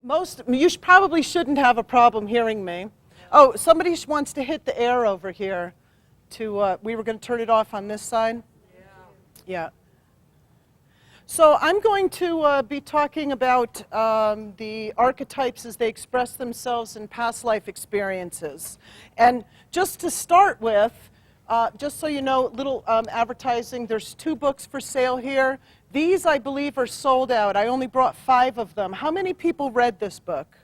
Probably shouldn't have a problem hearing me. Oh, somebody wants to hit the air over here. We were going to turn it off on this side. Yeah. So I'm going to be talking about the archetypes as they express themselves in past life experiences. And just to start with, just so you know, little advertising, there's 2 books for sale here. These, I believe, are sold out. I only brought 5 of them. How many people read this book?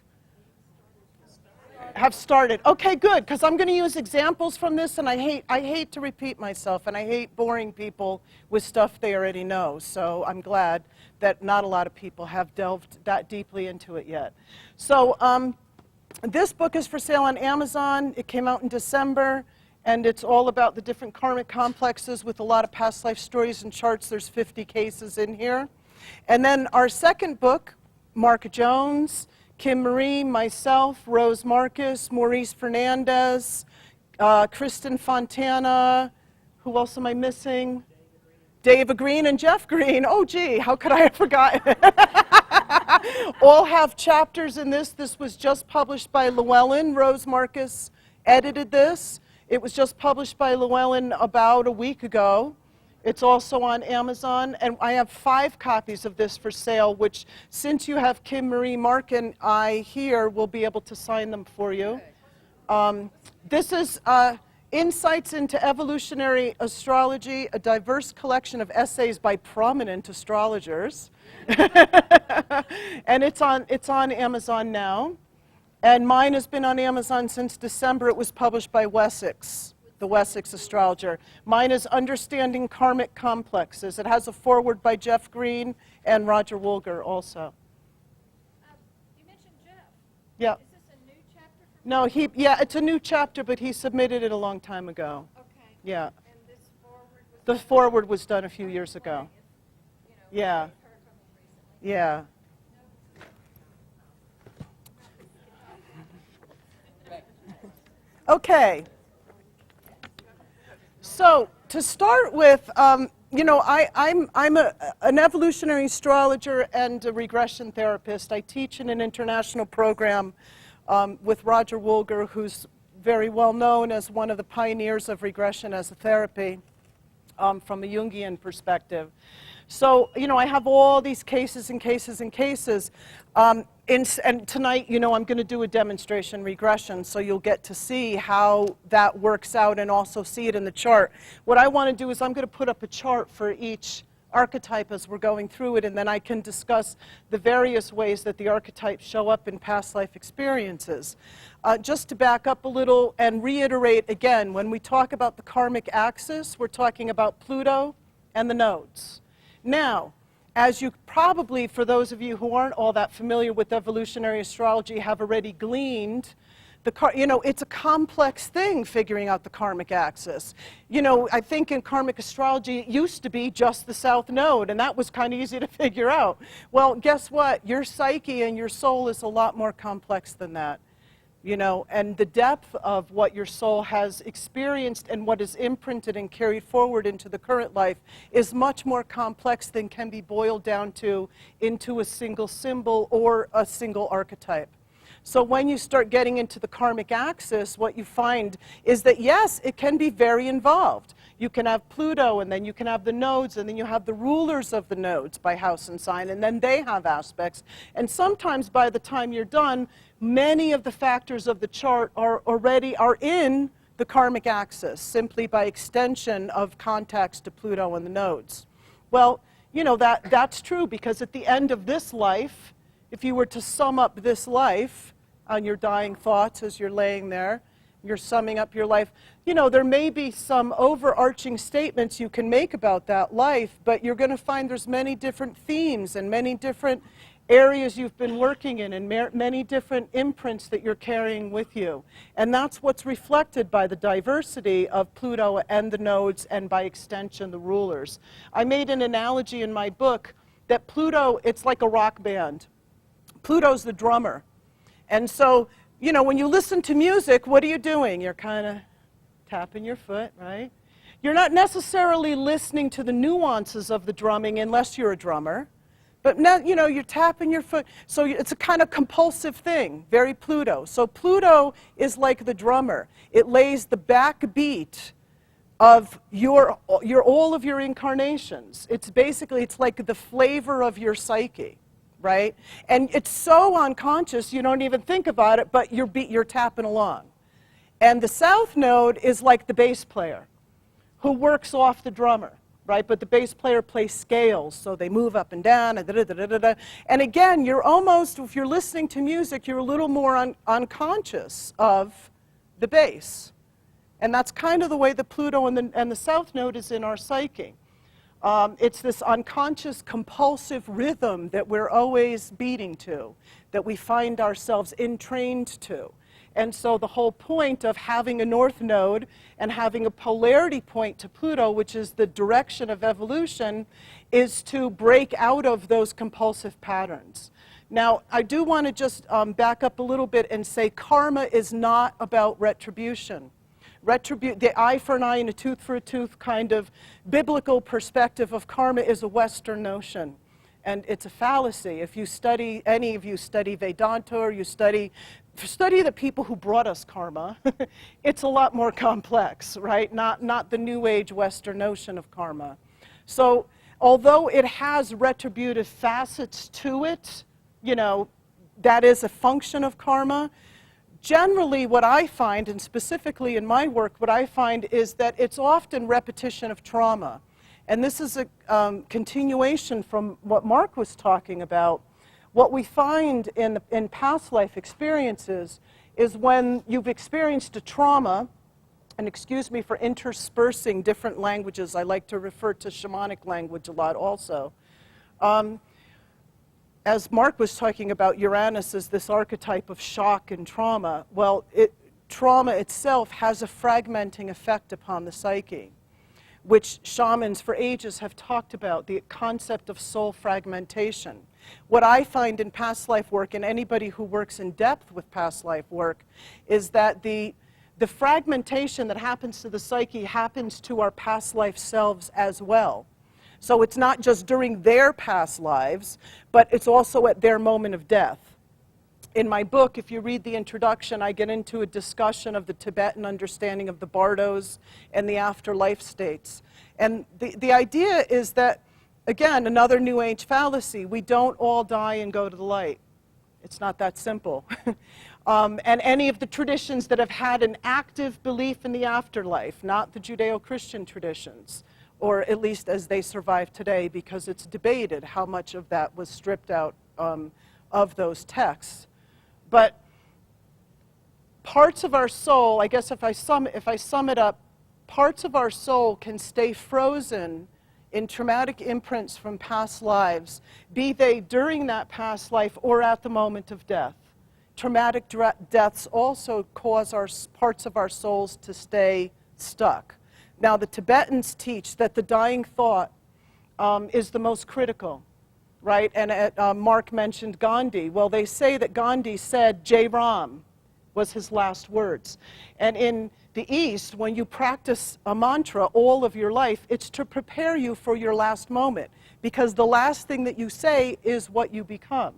Have started. Okay, good, because I'm going to use examples from this, and I hate to repeat myself, and I hate boring people with stuff they already know. So I'm glad that not a lot of people have delved that deeply into it yet. So this book is for sale on Amazon. It came out in December, and it's all about the different karmic complexes with a lot of past life stories and charts. There's 50 cases in here. And then our second book, Mark Jones, Kim Marie, myself, Rose Marcus, Maurice Fernandez, Kristen Fontana, who else am I missing? David Green and Jeff Green. Oh, gee, how could I have forgotten? All have chapters in this. This was just published by Llewellyn. Rose Marcus edited this. It was just published by Llewellyn about a week ago. It's also on Amazon, and I have 5 copies of this for sale, which, since you have Kim Marie, Mark, and I here, we'll be able to sign them for you. This is Insights into Evolutionary Astrology, a diverse collection of essays by prominent astrologers. And it's on Amazon now. And mine has been on Amazon since December. It was published by Wessex, the Wessex astrologer. Mine is Understanding Karmic Complexes. It has a foreword by Jeff Green and Roger Woolger also. You mentioned Jeff. Yeah. Is this a new chapter? No, it's a new chapter, but he submitted it a long time ago. Okay. Yeah. And this foreword was The foreword was done a few years ago. Yeah. Yeah. Okay. So to start with, I'm an evolutionary astrologer and a regression therapist. I teach in an international program with Roger Woolger, who's very well known as one of the pioneers of regression as a therapy from a Jungian perspective. So, I have all these cases and cases and cases. And tonight, I'm going to do a demonstration regression, so you'll get to see how that works out and also see it in the chart. What I want to do is I'm going to put up a chart for each archetype as we're going through it, and then I can discuss the various ways that the archetypes show up in past life experiences. Just to back up a little and reiterate again, when we talk about the karmic axis, we're talking about Pluto and the nodes. Now, as you probably, for those of you who aren't all that familiar with evolutionary astrology, have already gleaned, it's a complex thing figuring out the karmic axis. I think in karmic astrology it used to be just the south node, and that was kind of easy to figure out. Well, guess what? Your psyche and your soul is a lot more complex than that. And the depth of what your soul has experienced and what is imprinted and carried forward into the current life is much more complex than can be boiled down to into a single symbol or a single archetype. So when you start getting into the karmic axis, what you find is that, yes, it can be very involved. You can have Pluto, and then you can have the nodes, and then you have the rulers of the nodes by house and sign, and then they have aspects. And sometimes by the time you're done, many of the factors of the chart are in the karmic axis, simply by extension of contacts to Pluto and the nodes. Well, that's true, because at the end of this life, if you were to sum up this life on your dying thoughts as you're laying there, you're summing up your life, there may be some overarching statements you can make about that life, but you're going to find there's many different themes and many different areas you've been working in and many different imprints that you're carrying with you. And that's what's reflected by the diversity of Pluto and the nodes, and by extension the rulers. I made an analogy in my book that Pluto, it's like a rock band. Pluto's the drummer. And so, when you listen to music, what are you doing? You're kind of tapping your foot, right? You're not necessarily listening to the nuances of the drumming unless you're a drummer. But now, you know, you're tapping your foot. So it's a kind of compulsive thing, very Pluto. So Pluto is like the drummer. It lays the backbeat of all of your incarnations. It's basically, it's like the flavor of your psyche, right? And it's so unconscious, you don't even think about it, but you're tapping along. And the south node is like the bass player who works off the drummer. Right, but the bass player plays scales, so they move up and down, and da-da-da-da-da. And again, you're almost, if you're listening to music, you're a little more unconscious of the bass. And that's kind of the way the Pluto and the south node is in our psyche. It's this unconscious, compulsive rhythm that we're always beating to, that we find ourselves entrained to. And so the whole point of having a north node and having a polarity point to Pluto, which is the direction of evolution, is to break out of those compulsive patterns. Now, I do want to just back up a little bit and say karma is not about retribution. The eye for an eye and a tooth for a tooth kind of biblical perspective of karma is a Western notion. And it's a fallacy. If you study, any of you study Vedanta or you study the people who brought us karma, it's a lot more complex, right? Not the New Age Western notion of karma. So although it has retributive facets to it, you know, that is a function of karma, generally what I find, and specifically in my work, what I find is that it's often repetition of trauma. And this is a continuation from what Mark was talking about. What we find in past life experiences is when you've experienced a trauma, and excuse me for interspersing different languages, I like to refer to shamanic language a lot also. As Mark was talking about, Uranus is this archetype of shock and trauma. Well, trauma itself has a fragmenting effect upon the psyche, which shamans for ages have talked about, the concept of soul fragmentation. What I find in past life work, and anybody who works in depth with past life work, is that the fragmentation that happens to the psyche happens to our past life selves as well. So it's not just during their past lives, but it's also at their moment of death. In my book, if you read the introduction, I get into a discussion of the Tibetan understanding of the bardos and the afterlife states. And the idea is that, again, another New Age fallacy, we don't all die and go to the light. It's not that simple. And any of the traditions that have had an active belief in the afterlife, not the Judeo-Christian traditions, or at least as they survive today, because it's debated how much of that was stripped out of those texts. But parts of our soul, I guess if I sum it up, parts of our soul can stay frozen in traumatic imprints from past lives, be they during that past life or at the moment of death. Traumatic deaths also cause parts of our souls to stay stuck. Now, the Tibetans teach that the dying thought is the most critical. Right, and Mark mentioned Gandhi. Well, they say that Gandhi said Jai Ram was his last words. And in the East, when you practice a mantra all of your life, it's to prepare you for your last moment, because the last thing that you say is what you become.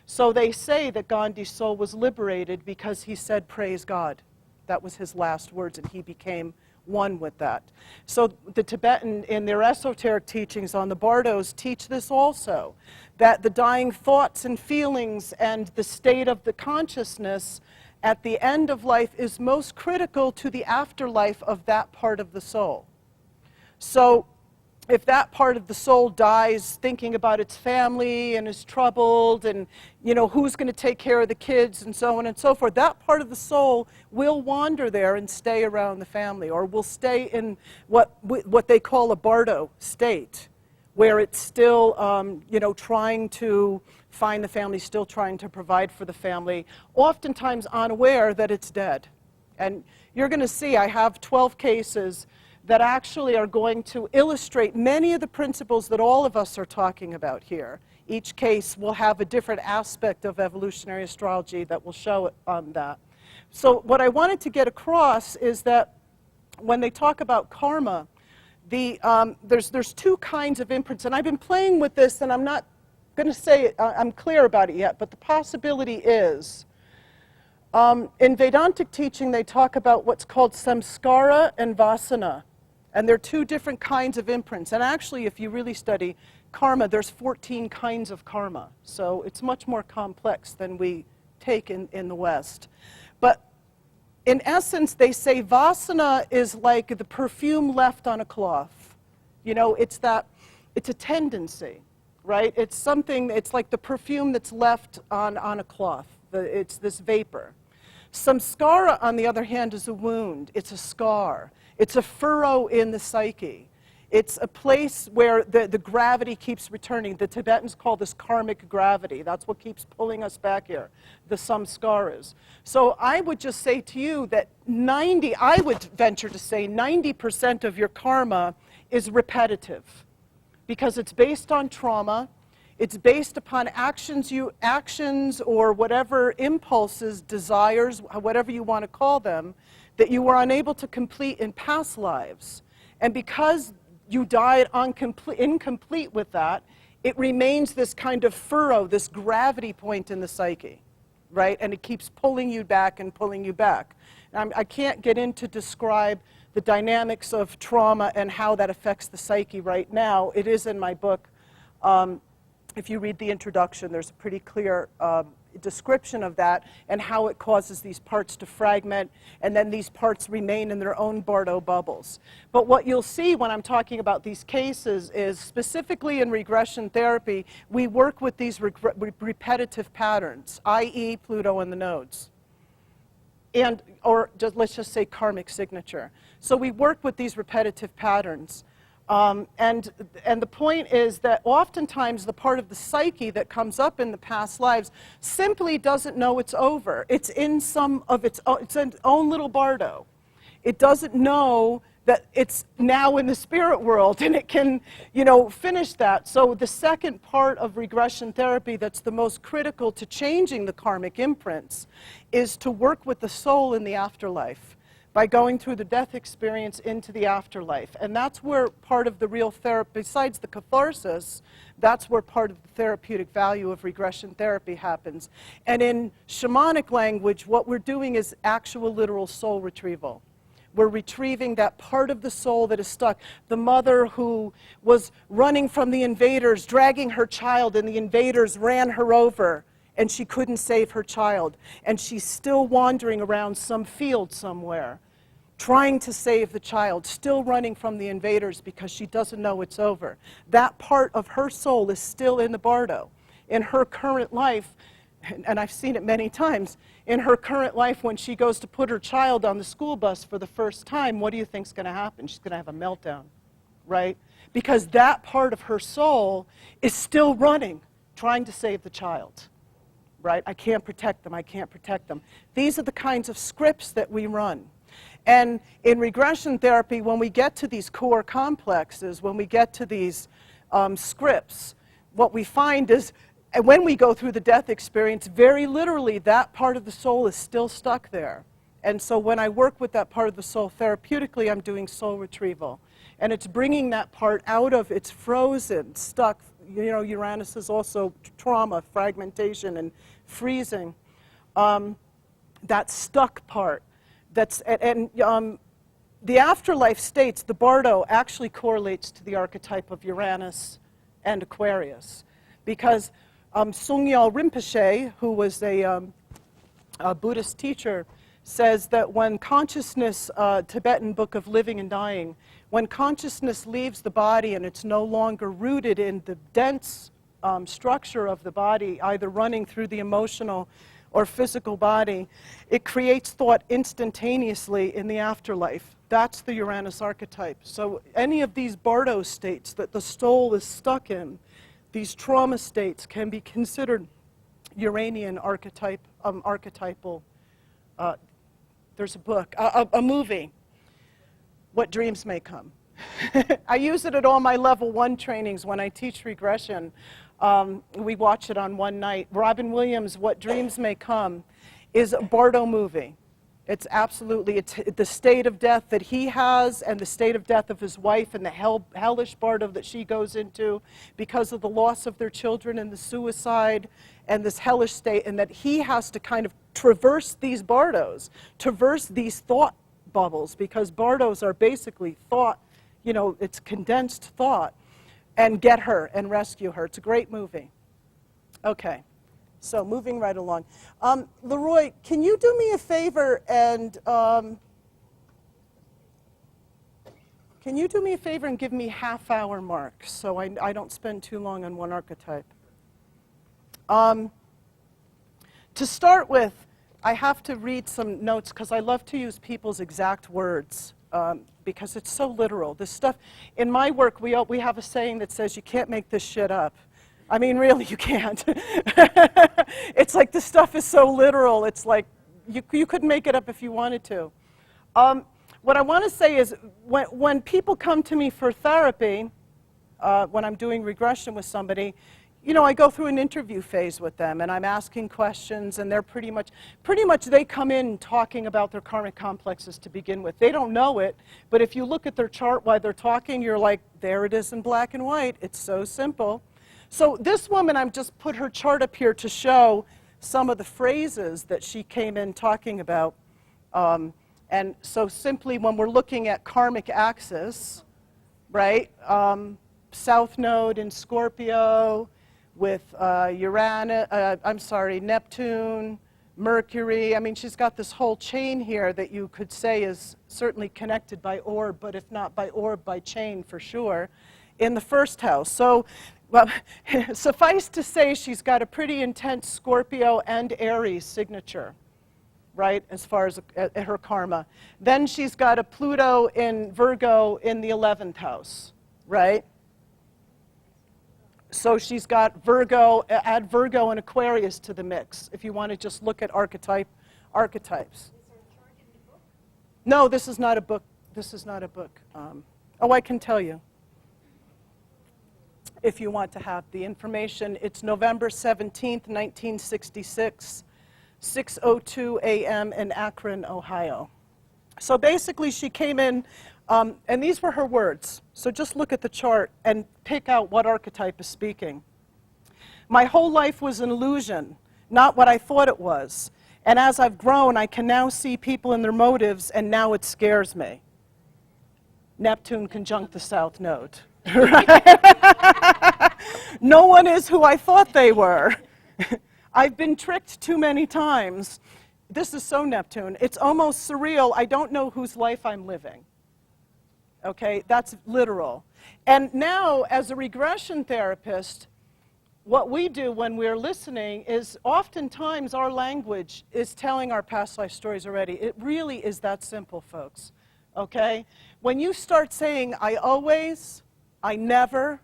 So they say that Gandhi's soul was liberated because he said, praise God. That was his last words, and he became one with that. So the Tibetan, in their esoteric teachings on the bardos, teach this also, that the dying thoughts and feelings and the state of the consciousness at the end of life is most critical to the afterlife of that part of the soul. So if that part of the soul dies thinking about its family and is troubled and, you know, who's going to take care of the kids and so on and so forth, that part of the soul will wander there and stay around the family, or will stay in what they call a bardo state, where it's still, you know, trying to find the family, still trying to provide for the family, oftentimes unaware that it's dead. And you're going to see, I have 12 cases that actually are going to illustrate many of the principles that all of us are talking about here. Each case will have a different aspect of evolutionary astrology that will show that. So what I wanted to get across is that when they talk about karma, there's two kinds of imprints, and I've been playing with this, and I'm not going to say I'm clear about it yet, but the possibility is, in Vedantic teaching, they talk about what's called samskara and vasana. And they're two different kinds of imprints. And actually, if you really study karma, there's 14 kinds of karma. So it's much more complex than we take in the West. But in essence, they say vasana is like the perfume left on a cloth. You know, it's a tendency, right? It's something, it's like the perfume that's left on a cloth. It's this vapor. Samskara, on the other hand, is a wound. It's a scar. It's a furrow in the psyche. It's a place where the gravity keeps returning. The Tibetans call this karmic gravity. That's what keeps pulling us back here, the samskaras. So I would just say to you that I would venture to say 90% of your karma is repetitive because it's based on trauma. It's based upon actions or whatever impulses, desires, whatever you want to call them, that you were unable to complete in past lives. And because you died incomplete with that, it remains this kind of furrow, this gravity point in the psyche, right? And it keeps pulling you back and pulling you back. I can't get in to describe the dynamics of trauma and how that affects the psyche right now. It is in my book. If you read the introduction, there's a pretty clear description of that and how it causes these parts to fragment, and then these parts remain in their own Bardo bubbles. But what you'll see when I'm talking about these cases is, specifically in regression therapy, we work with these repetitive patterns, i.e. Pluto and the nodes. Let's just say karmic signature. So we work with these repetitive patterns. And the point is that oftentimes the part of the psyche that comes up in the past lives simply doesn't know it's over. It's in some of its own little bardo. It doesn't know that it's now in the spirit world and it can, finish that. So the second part of regression therapy that's the most critical to changing the karmic imprints is to work with the soul in the afterlife, by going through the death experience into the afterlife. And that's where part of the real therapy, besides the catharsis, that's where part of the therapeutic value of regression therapy happens. And in shamanic language, what we're doing is actual literal soul retrieval. We're retrieving that part of the soul that is stuck. The mother who was running from the invaders, dragging her child, and the invaders ran her over, and she couldn't save her child. And she's still wandering around some field somewhere, trying to save the child, still running from the invaders because she doesn't know it's over. That part of her soul is still in the bardo. In her current life, and I've seen it many times, in her current life when she goes to put her child on the school bus for the first time, what do you think's going to happen? She's going to have a meltdown, right? Because that part of her soul is still running, trying to save the child. Right? I can't protect them, I can't protect them. These are the kinds of scripts that we run. And in regression therapy, when we get to these core complexes, when we get to these scripts, what we find is, and when we go through the death experience, very literally that part of the soul is still stuck there. And so when I work with that part of the soul therapeutically, I'm doing soul retrieval. And it's bringing that part out of its frozen, stuck. Uranus is also trauma, fragmentation, and freezing. That stuck part. The afterlife states, the bardo actually correlates to the archetype of Uranus and Aquarius. Because Sungyal Rinpoche, who was a Buddhist teacher, says that when consciousness, Tibetan Book of Living and Dying, when consciousness leaves the body and it's no longer rooted in the dense structure of the body, either running through the emotional or physical body, it creates thought instantaneously in the afterlife. That's the Uranus archetype. So any of these bardo states that the soul is stuck in, these trauma states, can be considered Uranian archetypal. There's a book, a movie, What Dreams May Come. I use it at all my level 1 trainings when I teach regression. We watch it on one night. Robin Williams' What Dreams May Come is a bardo movie. It's absolutely, it's the state of death that he has and the state of death of his wife and the hellish part of that she goes into because of the loss of their children and the suicide and this hellish state, and that he has to kind of traverse these bardos, traverse these thought bubbles, because bardos are basically thought, you know, it's condensed thought, and get her and rescue her. It's a great movie. Okay. So moving right along. Leroy, can you do me a favor and give me half-hour marks so I don't spend too long on one archetype? To start with, I have to read some notes because I love to use people's exact words because it's so literal. This stuff, in my work, we have a saying that says you can't make this shit up. I mean, really, you can't. It's like this stuff is so literal. It's like you couldn't make it up if you wanted to. What I want to say is when people come to me for therapy, when I'm doing regression with somebody, you know, I go through an interview phase with them, and I'm asking questions, and they're pretty much they come in talking about their karmic complexes to begin with. They don't know it, but if you look at their chart while they're talking, you're like, there it is in black and white. It's so simple. So this woman, I've just put her chart up here to show some of the phrases that she came in talking about. And so simply when we're looking at Karmic Axis, right, South Node in Scorpio with Neptune, Mercury. I mean, she's got this whole chain here that you could say is certainly connected by orb, but if not by orb, by chain for sure, in the first house. So, well, suffice to say, she's got a pretty intense Scorpio and Aries signature, right, as far as her karma. Then she's got a Pluto in Virgo in the 11th house, right? So she's got Virgo, add Virgo and Aquarius to the mix, if you want to just look at archetypes. Is there a chart in the book? No, this is not a book. This is not a book. I can tell you. If you want to have the information, it's November 17th, 1966, 6:02 a.m. in Akron, Ohio. So basically she came in, and these were her words. So just look at the chart and pick out what archetype is speaking. My whole life was an illusion, not what I thought it was. And as I've grown, I can now see people and their motives, and now it scares me. Neptune conjunct the South Node. No one is who I thought they were. I've been tricked too many times. This is so Neptune. It's almost surreal. I don't know whose life I'm living. Okay, that's literal. And now, as a regression therapist, what we do when we're listening is oftentimes our language is telling our past life stories already. It really is that simple, folks. Okay? When you start saying, I always, I never,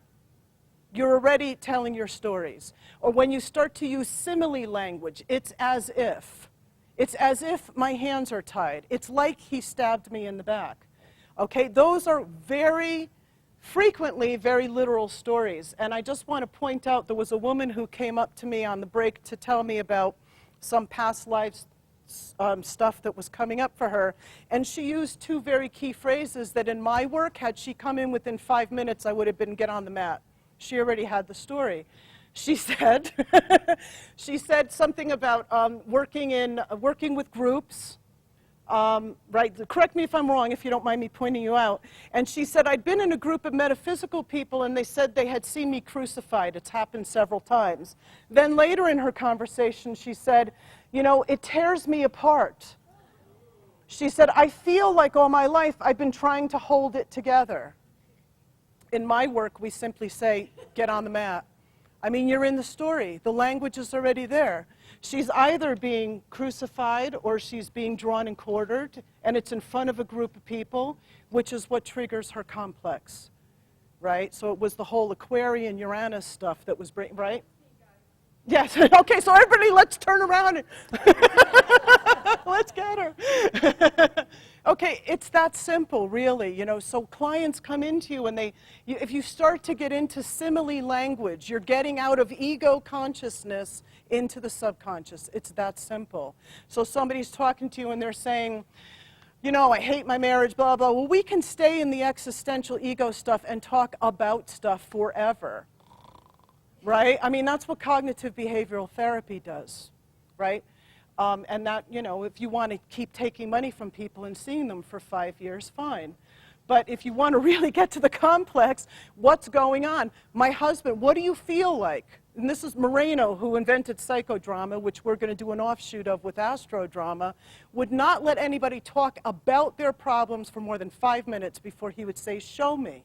you're already telling your stories. Or when you start to use simile language, it's as if. It's as if my hands are tied. It's like he stabbed me in the back. Okay, those are very frequently very literal stories. And I just want to point out there was a woman who came up to me on the break to tell me about some past lives stuff that was coming up for her. And she used two very key phrases that in my work, had she come in within 5 minutes, I would have been get on the mat. She already had the story. She said, she said something about working with groups, right? Correct me if I'm wrong, if you don't mind me pointing you out. And she said, I'd been in a group of metaphysical people, and they said they had seen me crucified. It's happened several times. Then later in her conversation, she said, you know, it tears me apart. She said, I feel like all my life I've been trying to hold it together. In my work, we simply say, get on the mat. I mean, you're in the story. The language is already there. She's either being crucified or she's being drawn and quartered, and it's in front of a group of people, which is what triggers her complex, right? So it was the whole Aquarian Uranus stuff that was, right? Yes. Okay, so everybody, let's turn around. Let's get her. Okay, it's that simple, really. You know, so clients come into you and if you start to get into simile language, you're getting out of ego consciousness into the subconscious. It's that simple. So somebody's talking to you and they're saying, you know, I hate my marriage, blah, blah. Well, we can stay in the existential ego stuff and talk about stuff forever, right? I mean, that's what cognitive behavioral therapy does, right? And that, you know, if you want to keep taking money from people and seeing them for 5 years, fine. But if you want to really get to the complex, what's going on? My husband, what do you feel like? And this is Moreno, who invented psychodrama, which we're going to do an offshoot of with astrodrama, would not let anybody talk about their problems for more than 5 minutes before he would say, show me.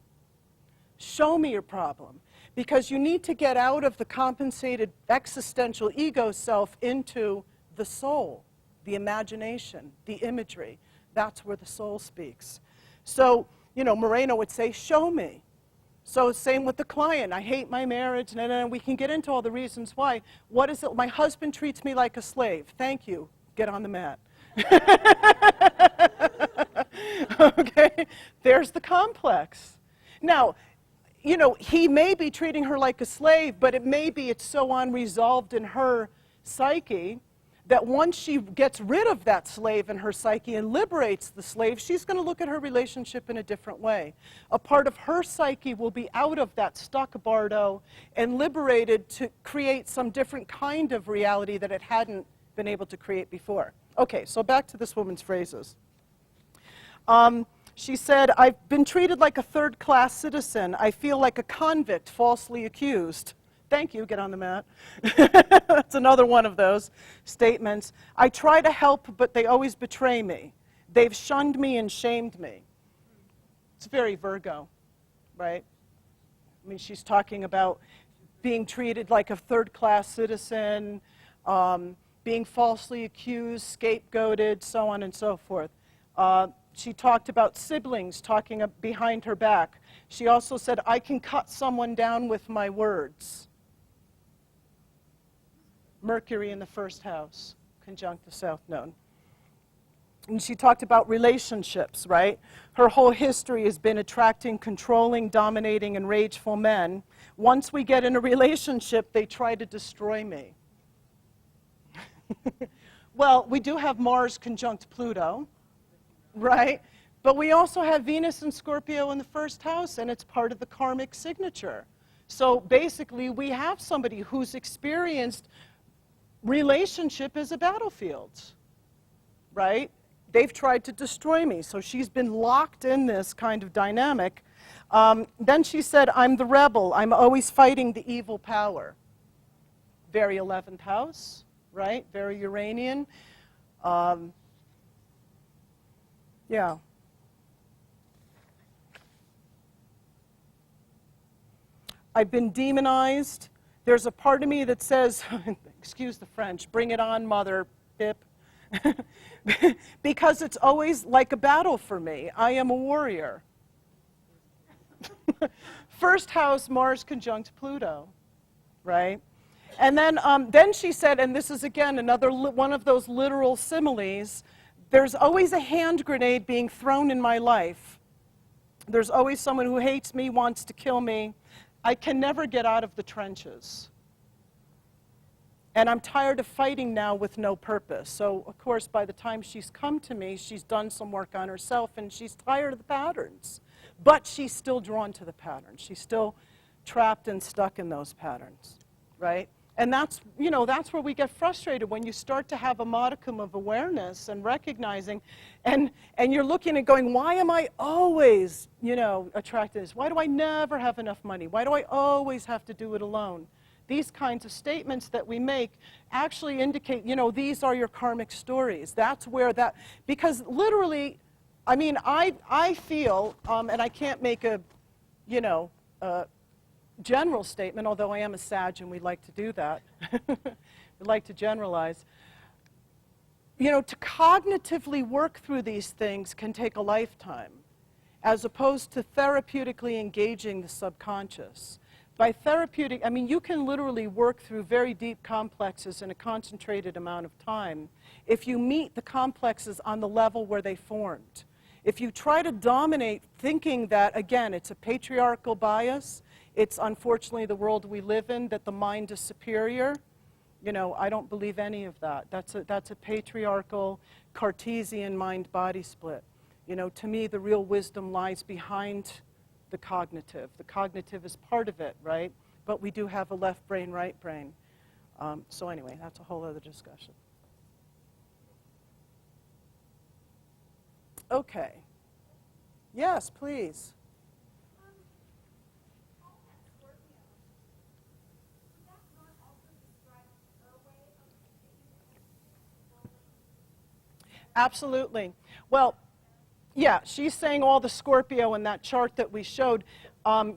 Show me your problem. Because you need to get out of the compensated existential ego self into the soul, the imagination, the imagery. That's where the soul speaks. So, you know, Moreno would say, show me. So same with the client. I hate my marriage, and we can get into all the reasons why. What is it? My husband treats me like a slave. Thank you. Get on the mat. Okay? There's the complex. Now, you know, he may be treating her like a slave, but it may be it's so unresolved in her psyche that once she gets rid of that slave in her psyche and liberates the slave, she's going to look at her relationship in a different way. A part of her psyche will be out of that stuck bardo and liberated to create some different kind of reality that it hadn't been able to create before. Okay, so back to this woman's phrases. She said, I've been treated like a third-class citizen. I feel like a convict falsely accused. Thank you, get on the mat. That's another one of those statements. I try to help, but they always betray me. They've shunned me and shamed me. It's very Virgo, right? I mean, she's talking about being treated like a third-class citizen, being falsely accused, scapegoated, so on and so forth. She talked about siblings talking behind her back. She also said, I can cut someone down with my words. Mercury in the first house, conjunct the South Node. And she talked about relationships, right? Her whole history has been attracting, controlling, dominating, and rageful men. Once we get in a relationship, they try to destroy me. Well, we do have Mars conjunct Pluto, right? But we also have Venus and Scorpio in the first house, and it's part of the karmic signature. So basically, we have somebody who's experienced relationship as a battlefield, right? They've tried to destroy me, so she's been locked in this kind of dynamic. Then she said, I'm the rebel. I'm always fighting the evil power. Very 11th house, right? Very Uranian. Yeah. I've been demonized. There's a part of me that says, excuse the French, bring it on, mother, Pip. Because it's always like a battle for me. I am a warrior. First house, Mars conjunct Pluto, right? And then she said, and this is again another one of those literal similes, there's always a hand grenade being thrown in my life. There's always someone who hates me, wants to kill me. I can never get out of the trenches. And I'm tired of fighting now with no purpose. So, of course, by the time she's come to me, she's done some work on herself, and she's tired of the patterns. But she's still drawn to the patterns. She's still trapped and stuck in those patterns, right? And that's, you know, that's where we get frustrated, when you start to have a modicum of awareness and recognizing, and you're looking and going, why am I always, you know, attracted to this? Why do I never have enough money? Why do I always have to do it alone? These kinds of statements that we make actually indicate, you know, these are your karmic stories. That's where that, because literally, I mean, I feel, and I can't make a, you know, general statement, although I am a Sag and we like to do that. We like to generalize. You know, to cognitively work through these things can take a lifetime, as opposed to therapeutically engaging the subconscious. By therapeutic, I mean, you can literally work through very deep complexes in a concentrated amount of time if you meet the complexes on the level where they formed. If you try to dominate thinking that, again, it's a patriarchal bias, it's unfortunately the world we live in, that the mind is superior, I don't believe any of that. That's a patriarchal Cartesian mind-body split. To me, the real wisdom lies behind the cognitive. The cognitive is part of it, right? But we do have a left brain, right brain. So anyway, that's a whole other discussion. Okay. Yes, please. Absolutely. Well, yeah, she's saying all the Scorpio in that chart that we showed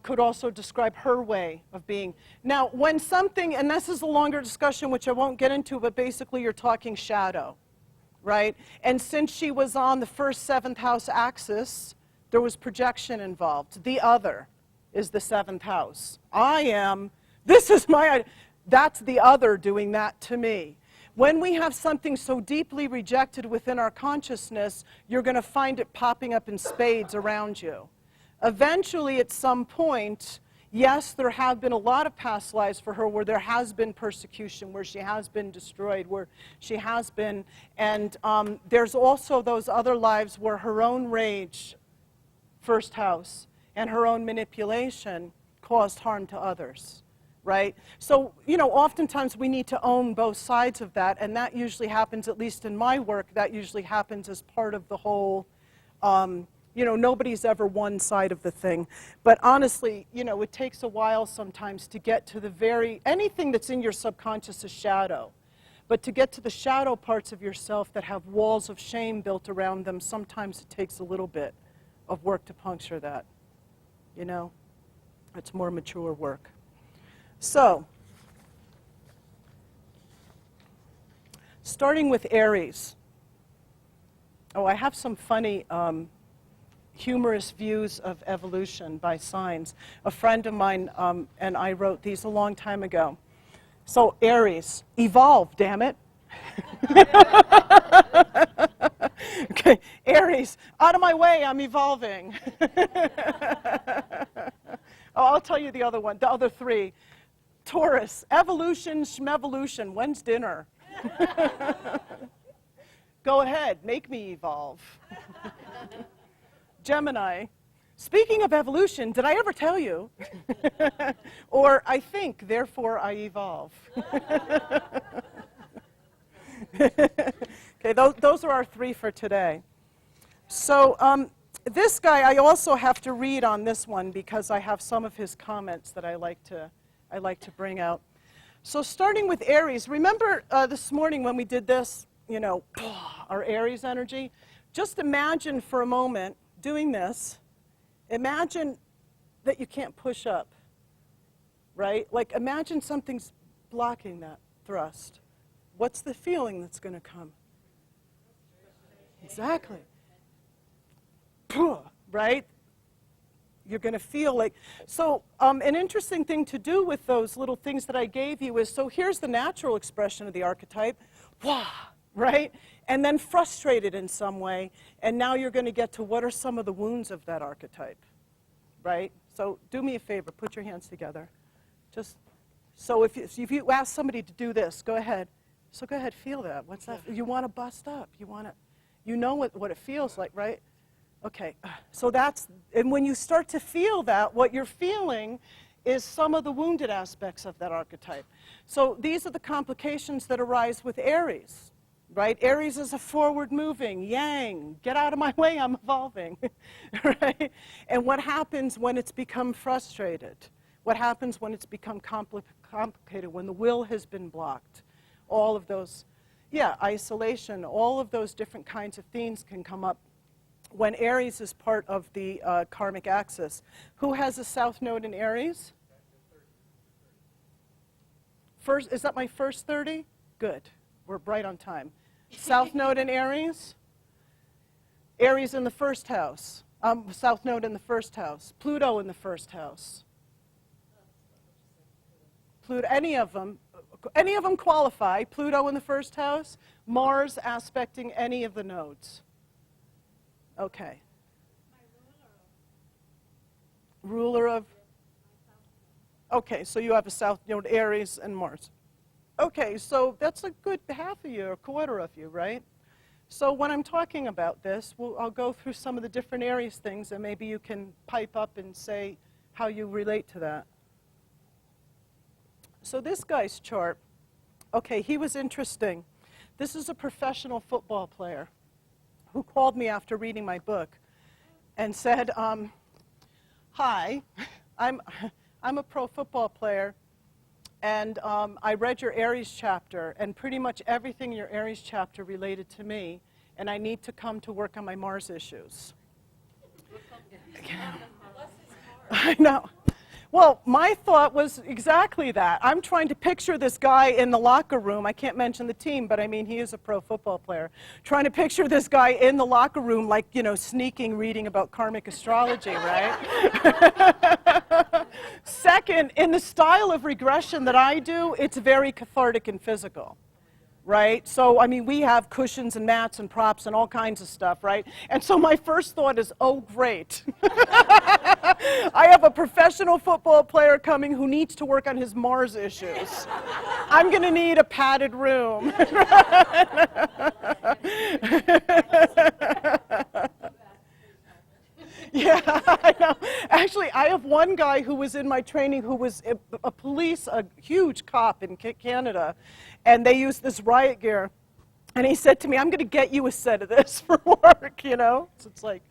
could also describe her way of being. Now, when something, and this is a longer discussion, which I won't get into, but basically you're talking shadow, right? And since she was on the first seventh house axis, there was projection involved. The other is the seventh house. That's the other doing that to me. When we have something so deeply rejected within our consciousness, you're going to find it popping up in spades around you. Eventually, at some point, yes, there have been a lot of past lives for her where there has been persecution, where she has been destroyed, where she has been, and there's also those other lives where her own rage, first house, and her own manipulation caused harm to others. Right? So, oftentimes we need to own both sides of that, and that usually happens, at least in my work, that usually happens as part of the whole, nobody's ever one side of the thing. But honestly, it takes a while sometimes to get to anything that's in your subconscious is shadow. But to get to the shadow parts of yourself that have walls of shame built around them, sometimes it takes a little bit of work to puncture that. It's more mature work. So, starting with Aries. Oh, I have some funny, humorous views of evolution by signs. A friend of mine and I wrote these a long time ago. So, Aries, evolve, damn it. Okay, Aries, out of my way, I'm evolving. I'll tell you the other three. Taurus, evolution, schmevolution, when's dinner? Go ahead, make me evolve. Gemini, speaking of evolution, did I ever tell you? Or I think, therefore I evolve. Okay, those are our three for today. So this guy, I also have to read on this one because I have some of his comments that I like to bring out. So starting with Aries, remember this morning when we did this, our Aries energy? Just imagine for a moment doing this. Imagine that you can't push up, right? Like imagine something's blocking that thrust. What's the feeling that's going to come? Exactly. Right? You're going to feel like, so an interesting thing to do with those little things that I gave you is, so here's the natural expression of the archetype, wah, right? And then frustrated in some way, and now you're going to get to what are some of the wounds of that archetype, right? So do me a favor, put your hands together. So if you ask somebody to do this, go ahead. So go ahead, feel that. What's that? You want to bust up. You know what it feels like, right? Okay, so and when you start to feel that, what you're feeling is some of the wounded aspects of that archetype. So these are the complications that arise with Aries, right? Aries is a forward-moving, yang, get out of my way, I'm evolving, right? And what happens when it's become frustrated? What happens when it's become complicated, when the will has been blocked? All of those, isolation, all of those different kinds of themes can come up when Aries is part of the Karmic Axis. Who has a south node in Aries? Is that my first 30? Good. We're right on time. South node in Aries? Aries in the first house. South node in the first house. Pluto in the first house. Pluto, any of them qualify. Pluto in the first house. Mars aspecting any of the nodes. Okay, ruler of? Okay, so you have a South Node, Aries, and Mars. Okay, so that's a good half of you, or quarter of you, right? So when I'm talking about this, I'll go through some of the different Aries things, and maybe you can pipe up and say how you relate to that. So this guy's chart, okay, he was interesting. This is a professional football player who called me after reading my book and said, hi, I'm a pro football player, and I read your Aries chapter, and pretty much everything in your Aries chapter related to me, and I need to come to work on my Mars issues. I know. Well, my thought was exactly that. I'm trying to picture this guy in the locker room. I can't mention the team, but I mean, he is a pro football player. Trying to picture this guy in the locker room, like, you know, sneaking, reading about karmic astrology, right? Second, in the style of regression that I do, it's very cathartic and physical. Right? So, I mean, we have cushions and mats and props and all kinds of stuff, right? And so my first thought is, oh, great. I have a professional football player coming who needs to work on his Mars issues. I'm going to need a padded room. Yeah, I know. Actually, I have one guy who was in my training who was a huge cop in Canada, and they used this riot gear. And he said to me, I'm going to get you a set of this for work, you know? So it's like,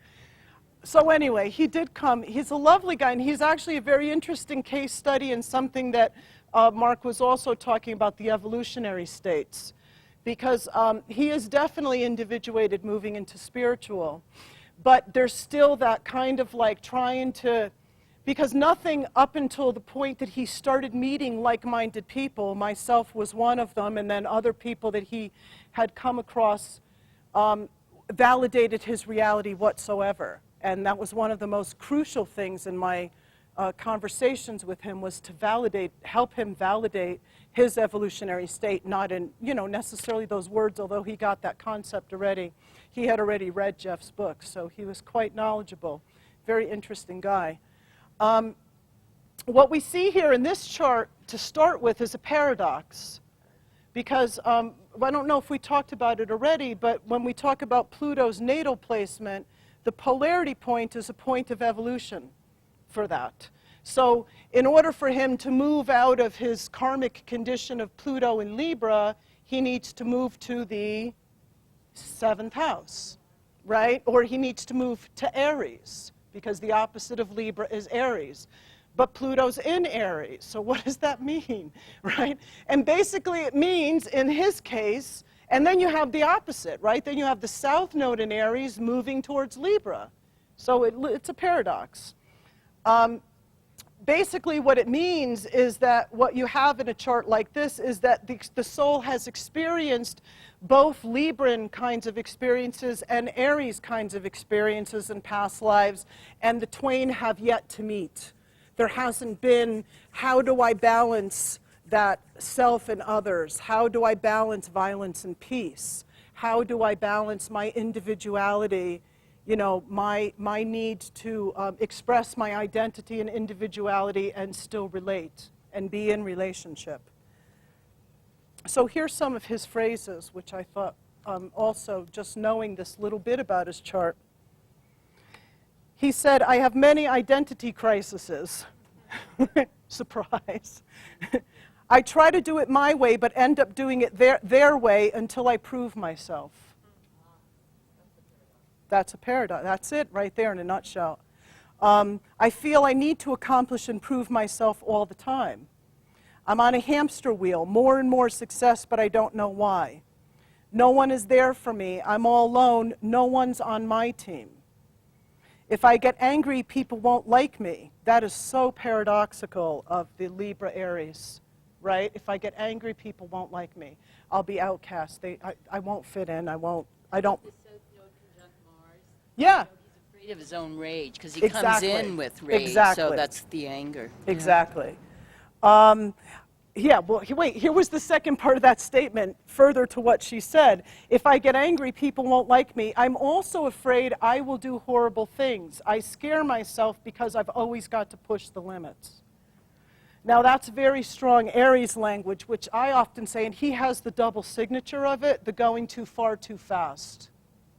so anyway, he did come. He's a lovely guy, and he's actually a very interesting case study in something that Mark was also talking about, the evolutionary states, because he is definitely individuated moving into spiritual. But there's still that kind of like trying to, because nothing up until the point that he started meeting like-minded people, myself was one of them, and then other people that he had come across validated his reality whatsoever. And that was one of the most crucial things in my conversations with him, was to help him validate his evolutionary state, not in, you know, necessarily those words, although he got that concept already. He had already read Jeff's book, so he was quite knowledgeable. Very interesting guy. What we see here in this chart to start with is a paradox, because I don't know if we talked about it already, but when we talk about Pluto's natal placement, the polarity point is a point of evolution for that. So in order for him to move out of his karmic condition of Pluto in Libra, he needs to move to the 7th house, right? Or he needs to move to Aries, because the opposite of Libra is Aries. But Pluto's in Aries, so what does that mean, right? And basically it means, in his case, and then you have the opposite, right? Then you have the South Node in Aries moving towards Libra. So it's a paradox. Basically what it means is that what you have in a chart like this is that the soul has experienced both Libran kinds of experiences and Aries kinds of experiences in past lives, and the twain have yet to meet. There hasn't been, how do I balance that self and others? How do I balance violence and peace? How do I balance my individuality, you know, my need to express my identity and individuality and still relate and be in relationship? So here's some of his phrases, which I thought also, just knowing this little bit about his chart. He said, I have many identity crises. Surprise. I try to do it my way, but end up doing it their way until I prove myself. That's a paradox. That's it right there in a nutshell. I feel I need to accomplish and prove myself all the time. I'm on a hamster wheel, more and more success, but I don't know why. No one is there for me. I'm all alone. No one's on my team. If I get angry, people won't like me. That is so paradoxical of the Libra Aries, right? If I get angry, people won't like me. I'll be outcast. I won't fit in. I don't. Yeah. He's afraid of his own rage because he Exactly. comes in with rage, Exactly. so that's the anger. Exactly. Yeah, well, wait, here was the second part of that statement, further to what she said. If I get angry, people won't like me. I'm also afraid I will do horrible things. I scare myself because I've always got to push the limits. Now, that's very strong Aries language, which I often say, and he has the double signature of it, the going too far too fast,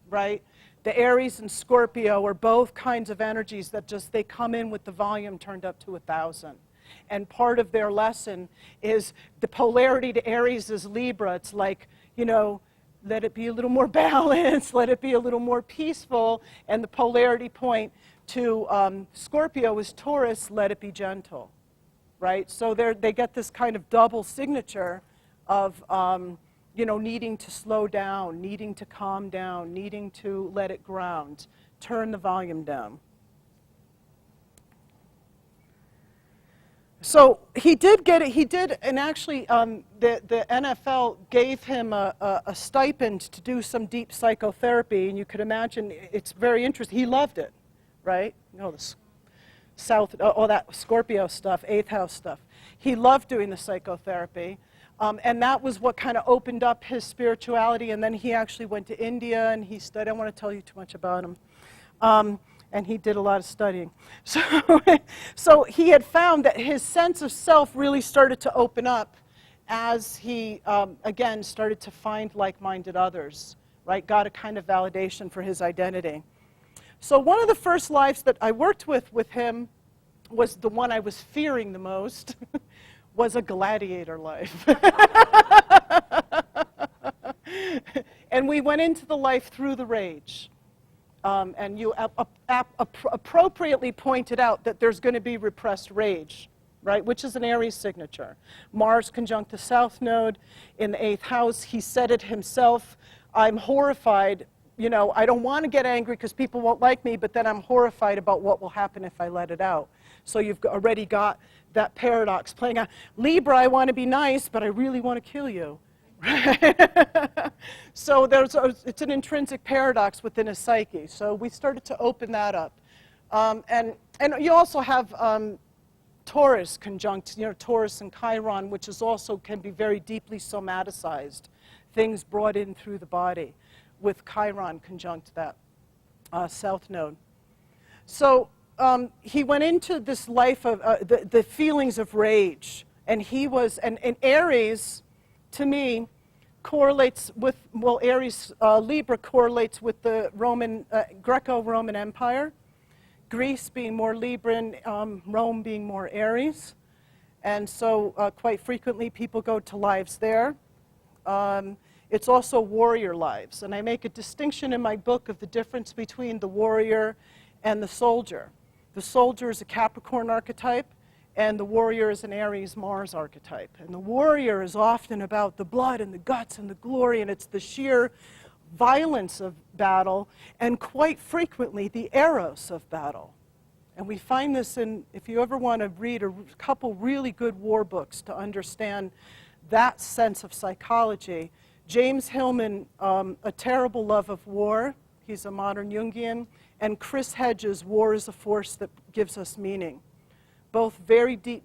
right? The Aries and Scorpio are both kinds of energies that just, they come in with the volume turned up to 1,000. And part of their lesson is the polarity to Aries is Libra. It's like, you know, let it be a little more balanced, let it be a little more peaceful. And the polarity point to Scorpio is Taurus, let it be gentle, right? So they get this kind of double signature of, you know, needing to slow down, needing to calm down, needing to let it ground, turn the volume down. So he did get it, and actually the NFL gave him a stipend to do some deep psychotherapy, and you could imagine it's very interesting. He loved it, right? You know, all that Scorpio stuff, 8th house stuff. He loved doing the psychotherapy, and that was what kind of opened up his spirituality, and then he actually went to India, and he studied. I don't want to tell you too much about him. And he did a lot of studying. So he had found that his sense of self really started to open up as he, again, started to find like-minded others, right? Got a kind of validation for his identity. So one of the first lives that I worked with him was the one I was fearing the most, was a gladiator life. And we went into the life through the rage. And you appropriately pointed out that there's going to be repressed rage, right, which is an Aries signature. Mars conjunct the South Node in the 8th house. He said it himself. I'm horrified. You know, I don't want to get angry because people won't like me, but then I'm horrified about what will happen if I let it out. So you've already got that paradox playing out. Libra, I want to be nice, but I really want to kill you. So it's an intrinsic paradox within a psyche. So we started to open that up. And you also have Taurus conjunct, you know, Taurus and Chiron, which is also can be very deeply somaticized, things brought in through the body with Chiron conjunct that South Node. So he went into this life of the feelings of rage. And he was, and Aries, to me, correlates with, well, Aries, Libra correlates with the Greco-Roman Empire, Greece being more Libran, Rome being more Aries. And so quite frequently people go to lives there. It's also warrior lives. And I make a distinction in my book of the difference between the warrior and the soldier. The soldier is a Capricorn archetype, and the warrior is an Aries Mars archetype. And the warrior is often about the blood and the guts and the glory, and it's the sheer violence of battle, and quite frequently the eros of battle. And we find this in, if you ever want to read a couple really good war books to understand that sense of psychology, James Hillman, A Terrible Love of War, he's a modern Jungian, and Chris Hedges, War is a Force That Gives Us Meaning. Both very deep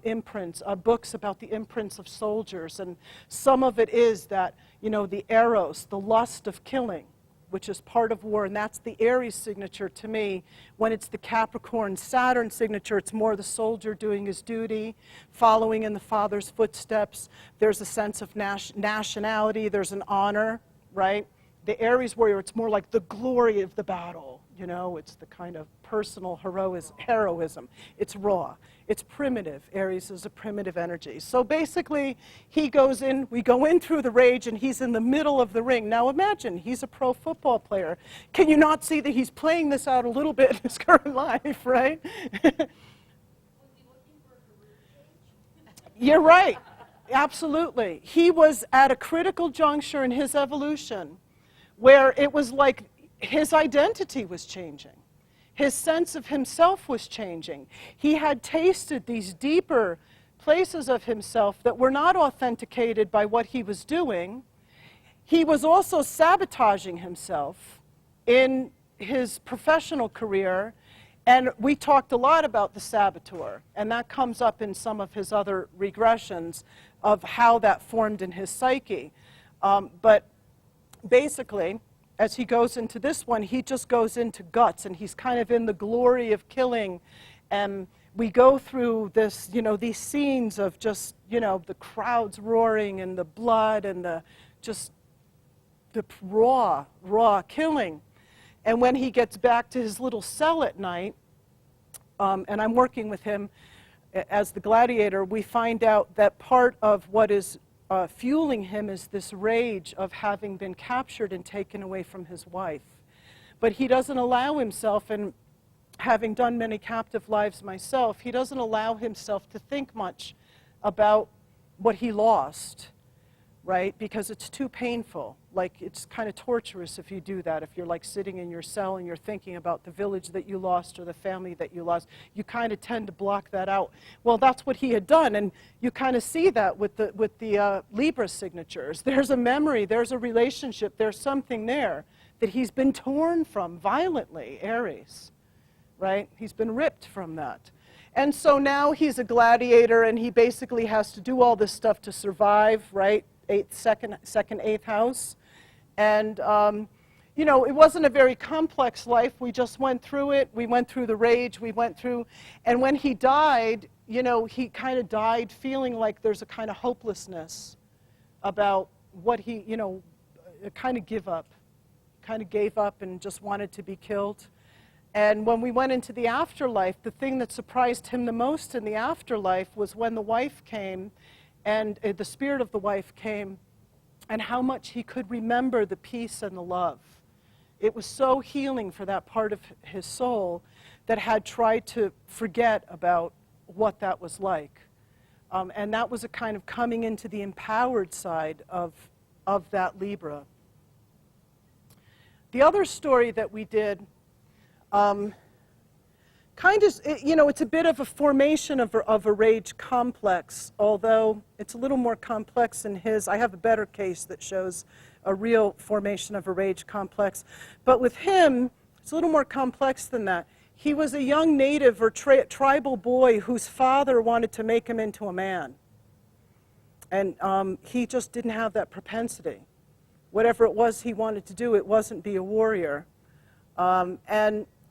imprints, books about the imprints of soldiers, and some of it is that, you know, the eros, the lust of killing, which is part of war, and that's the Aries signature to me. When it's the Capricorn Saturn signature, it's more the soldier doing his duty, following in the father's footsteps. There's a sense of nationality, there's an honor, right? The Aries warrior, it's more like the glory of the battle. You know, it's the kind of personal heroism. It's raw. It's primitive. Aries is a primitive energy. So basically, he goes in, we go in through the rage, and he's in the middle of the ring. Now imagine, he's a pro football player. Can you not see that he's playing this out a little bit in his current life, right? You're right. Absolutely. He was at a critical juncture in his evolution where it was like his identity was changing. His sense of himself was changing. He had tasted these deeper places of himself that were not authenticated by what he was doing. He was also sabotaging himself in his professional career, And we talked a lot about the saboteur, and that comes up in some of his other regressions of how that formed in his psyche. But basically, as he goes into this one, he just goes into guts, and he's kind of in the glory of killing. And we go through this, these scenes of just, the crowds roaring and the blood and the raw killing. And when he gets back to his little cell at night, and I'm working with him as the gladiator, we find out that part of what is fueling him is this rage of having been captured and taken away from his wife. But he doesn't allow himself, and having done many captive lives myself, he doesn't allow himself to think much about what he lost, right? Because it's too painful. Like, it's kind of torturous if you do that. If you're like sitting in your cell and you're thinking about the village that you lost or the family that you lost, you kind of tend to block that out. Well, that's what he had done, and you kind of see that with the Libra signatures. There's a memory, there's a relationship, there's something there that he's been torn from violently, Aries, right? He's been ripped from that. And so now he's a gladiator, and he basically has to do all this stuff to survive, right? Second, eighth house. And, it wasn't a very complex life. We just went through it. We went through the rage. We went through, and when he died, he kind of died feeling like there's a kind of hopelessness about what he, kind of gave up and just wanted to be killed. And when we went into the afterlife, the thing that surprised him the most in the afterlife was when the wife came, and the spirit of the wife came, and how much he could remember the peace and the love. It was so healing for that part of his soul that had tried to forget about what that was like. And that was a kind of coming into the empowered side of that Libra. The other story that we did, it's a bit of a formation of a rage complex, although it's a little more complex than his. I have a better case that shows a real formation of a rage complex. But with him, it's a little more complex than that. He was a young native or tribal boy whose father wanted to make him into a man. And he just didn't have that propensity. Whatever it was he wanted to do, it wasn't be a warrior.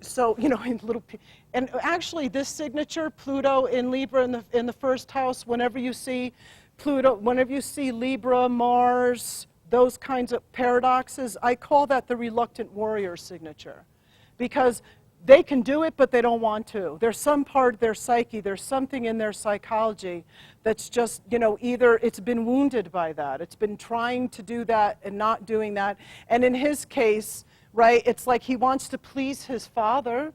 So, and actually this signature, Pluto in Libra in the first house, whenever you see Pluto, whenever you see Libra, Mars, those kinds of paradoxes, I call that the reluctant warrior signature. Because they can do it, but they don't want to. There's some part of their psyche, there's something in their psychology that's just, either it's been wounded by that, it's been trying to do that and not doing that. And in his case, right, it's like he wants to please his father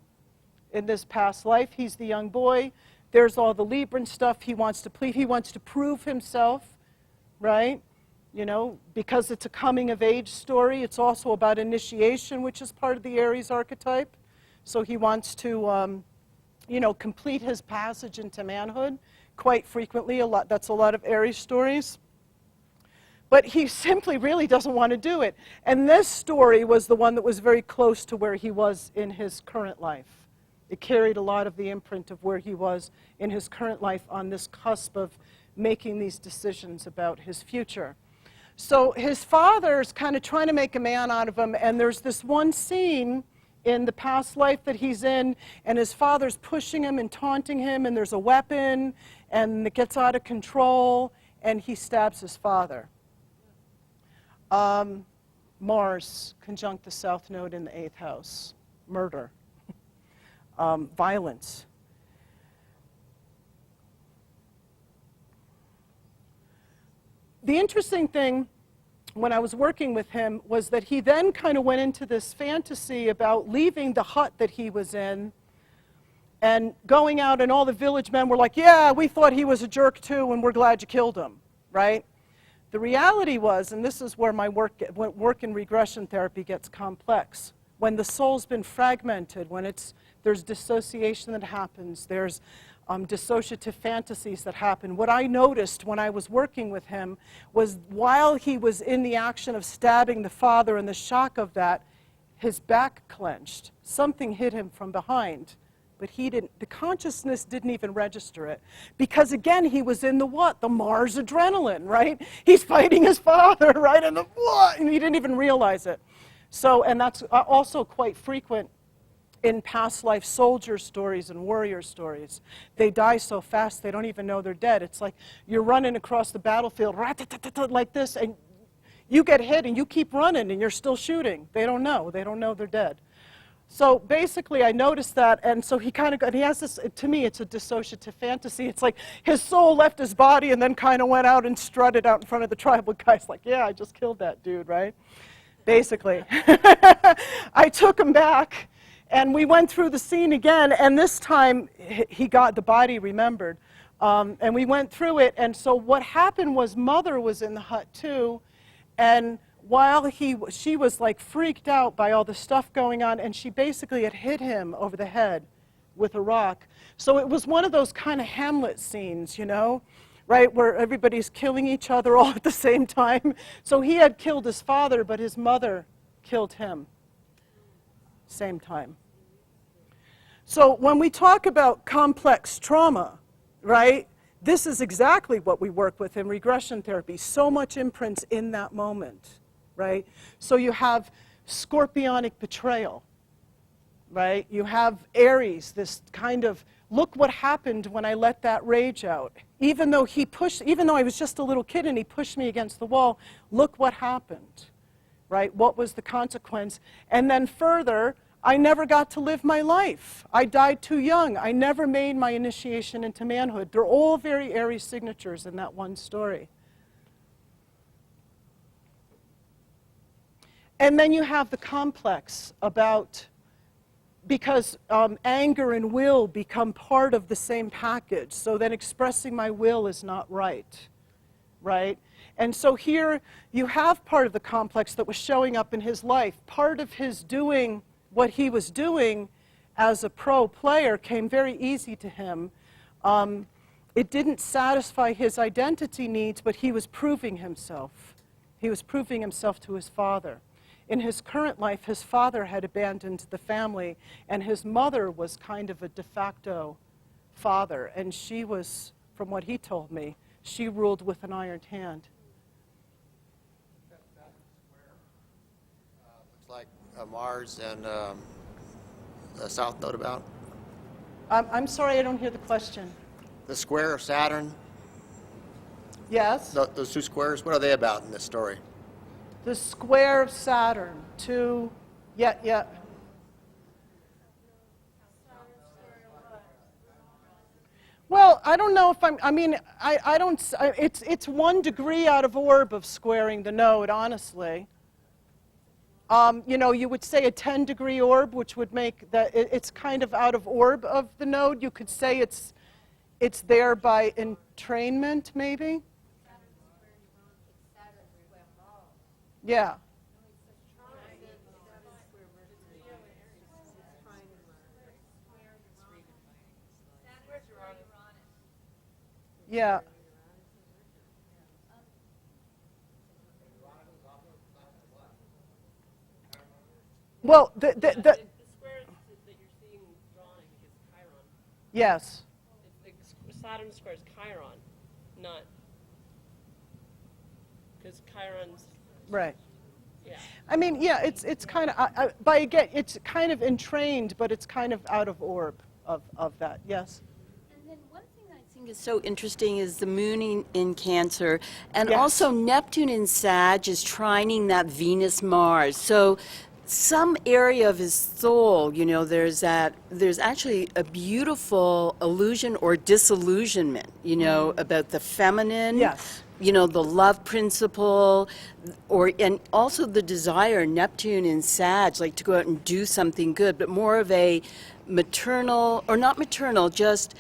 in this past life. He's the young boy. There's all the Libran stuff. He wants to please. He wants to prove himself, right? Because it's a coming-of-age story. It's also about initiation, which is part of the Aries archetype. So he wants to, complete his passage into manhood quite frequently. That's a lot of Aries stories. But he simply really doesn't want to do it. And this story was the one that was very close to where he was in his current life. It carried a lot of the imprint of where he was in his current life on this cusp of making these decisions about his future. So his father's kind of trying to make a man out of him, and there's this one scene in the past life that he's in, and his father's pushing him and taunting him, and there's a weapon, and it gets out of control, and he stabs his father. Mars conjunct the South Node in the 8th house. Murder. Violence. The interesting thing when I was working with him was that he then kind of went into this fantasy about leaving the hut that he was in and going out, and all the village men were like, yeah, we thought he was a jerk too, and we're glad you killed him, right? The reality was, and this is where my work in regression therapy gets complex, when the soul's been fragmented, when there's dissociation that happens, there's dissociative fantasies that happen. What I noticed when I was working with him was while he was in the action of stabbing the father and the shock of that, his back clenched. Something hit him from behind, but the consciousness didn't even register it. Because again, he was in the what? The Mars adrenaline, right? He's fighting his father, right? And the what? And he didn't even realize it. So, and that's also quite frequent in past life soldier stories and warrior stories. They die so fast they don't even know they're dead. It's like you're running across the battlefield like this, and you get hit and you keep running and you're still shooting. They don't know they're dead. So basically I noticed that, and so he has this, to me it's a dissociative fantasy. It's like his soul left his body and then kind of went out and strutted out in front of the tribal guys like, yeah, I just killed that dude, right? Basically. I took him back and we went through the scene again, and this time he got the body remembered. And we went through it, and so what happened was Mother was in the hut too, and while she was like freaked out by all the stuff going on, and she basically had hit him over the head with a rock. So it was one of those kind of Hamlet scenes, you know, right, where everybody's killing each other all at the same time. So he had killed his father, but his mother killed him. Same time. So when we talk about complex trauma, right, this is exactly what we work with in regression therapy. So much imprints in that moment. Right? So you have scorpionic betrayal, right? You have Aries, this kind of, look what happened when I let that rage out. Even though I was just a little kid and he pushed me against the wall, look what happened, right? What was the consequence? And then further, I never got to live my life. I died too young. I never made my initiation into manhood. They're all very Aries signatures in that one story. And then you have the complex about, because anger and will become part of the same package, so then expressing my will is not right, right? And so here you have part of the complex that was showing up in his life. Part of his doing what he was doing as a pro player came very easy to him. It didn't satisfy his identity needs, but he was proving himself. He was proving himself to his father. In his current life, his father had abandoned the family, and his mother was kind of a de facto father, and she was, from what he told me, she ruled with an iron hand. Looks like Mars and the South Node about. I'm sorry, I don't hear the question. The Square of Saturn, Yes? those two squares, what are they about in this story? The Square of Saturn, yeah. Well, I don't know if it's 1 degree out of orb of squaring the node, honestly. You know, you would say a 10-degree orb, which would make that it's kind of out of orb of the node. You could say it's there by entrainment, maybe. Yeah. Yeah. Well, the square that you're seeing drawing is Chiron. yes. Saturn square is Chiron, not because Chiron's Right. yeah. I mean, yeah, it's kind of it's kind of entrained, but it's kind of out of orb of that. Yes. And then one thing I think is so interesting is the moon in Cancer, and Yes. also Neptune in Sag is trining that Venus-Mars. So some area of his soul, you know, there's actually a beautiful illusion or disillusionment, you know, about the feminine. Yes. You know, the love principle, and also the desire, Neptune in Sag, like to go out and do something good, but more of a maternal, or not maternal, just,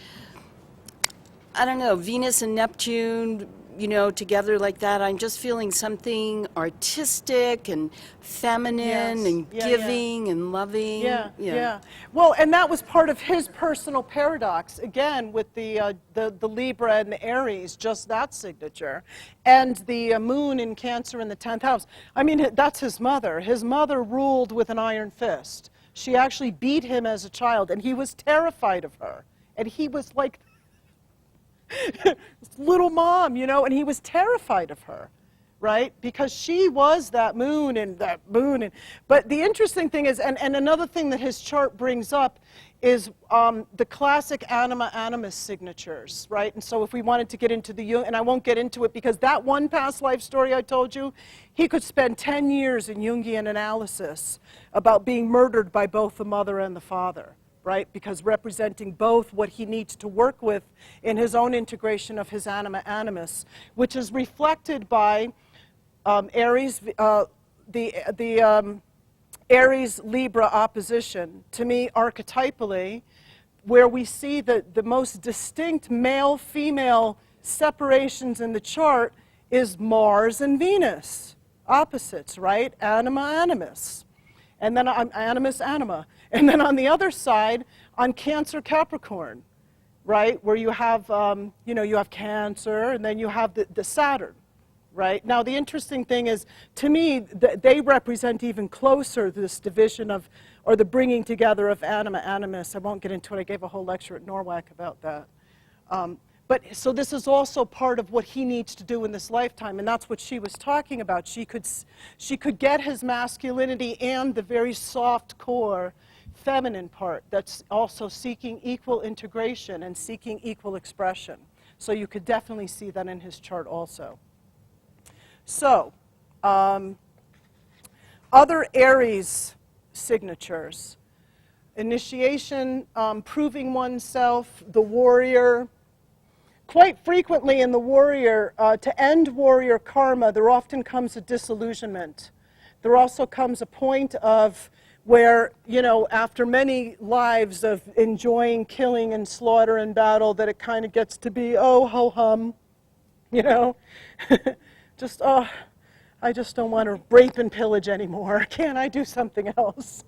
I don't know, Venus and Neptune, you know, together like that. I'm just feeling something artistic and feminine Yes. and Yeah, giving and loving. Yeah. Well, and that was part of his personal paradox, again, with the Libra and the Aries, just that signature, and the moon in Cancer in the 10th house. I mean, that's his mother. His mother ruled with an iron fist. She actually beat him as a child, and he was terrified of her. And he was like, little mom, you know, and he was terrified of her, right? Because she was that moon and that moon. But the interesting thing is, and another thing that his chart brings up is the classic anima-animus signatures, right? And so if we wanted to get into the Jung, and I won't get into it because that one past life story I told you, he could spend 10 years in Jungian analysis about being murdered by both the mother and the father, right? Because representing both what he needs to work with in his own integration of his anima-animus, which is reflected by Aries, Aries-Libra opposition, to me, archetypally, where we see the most distinct male-female separations in the chart is Mars and Venus, opposites, right? Anima, animus. And then animus, anima. And then on the other side, on Cancer, Capricorn, right? Where you have, you have Cancer, and then you have the Saturn. Right? Now, the interesting thing is, to me, they represent even closer this division of, or the bringing together of anima, animus. I won't get into it. I gave a whole lecture at Norwalk about that. But so this is also part of what he needs to do in this lifetime, and that's what she was talking about. She could get his masculinity and the very soft core feminine part that's also seeking equal integration and seeking equal expression. So you could definitely see that in his chart also. So, other Aries signatures: initiation, proving oneself, the warrior. Quite frequently in the warrior, to end warrior karma, there often comes a disillusionment. There also comes a point of where, after many lives of enjoying killing and slaughter and battle, that it kind of gets to be, oh, ho-hum, I just don't want to rape and pillage anymore. Can't I do something else?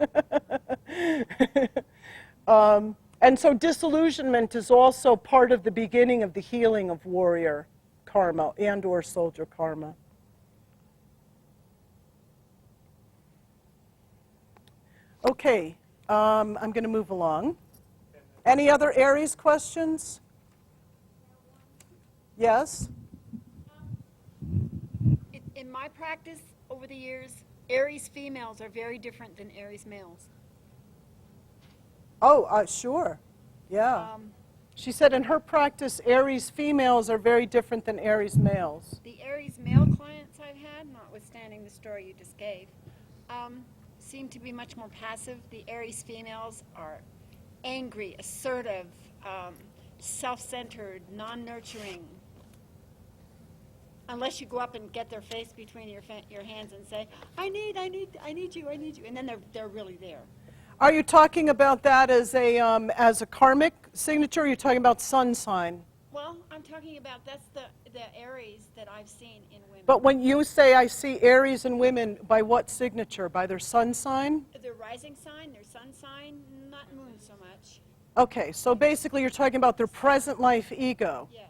And so disillusionment is also part of the beginning of the healing of warrior karma and or soldier karma. Okay, I'm going to move along. Any other Aries questions? Yes? In my practice over the years, Aries females are very different than Aries males. Oh, sure. Yeah. She said in her practice, Aries females are very different than Aries males. The Aries male clients I've had, notwithstanding the story you just gave, seem to be much more passive. The Aries females are angry, assertive, self-centered, non-nurturing. Unless you go up and get their face between your hands and say, I need you, and then they're really there. Are you talking about that as a karmic signature, or are you talking about sun sign? Well, I'm talking about that's the Aries that I've seen in women. But when you say I see Aries in women, by what signature? By their sun sign? Their rising sign, their sun sign, not moon so much. Okay, so basically you're talking about their present life ego. Yes.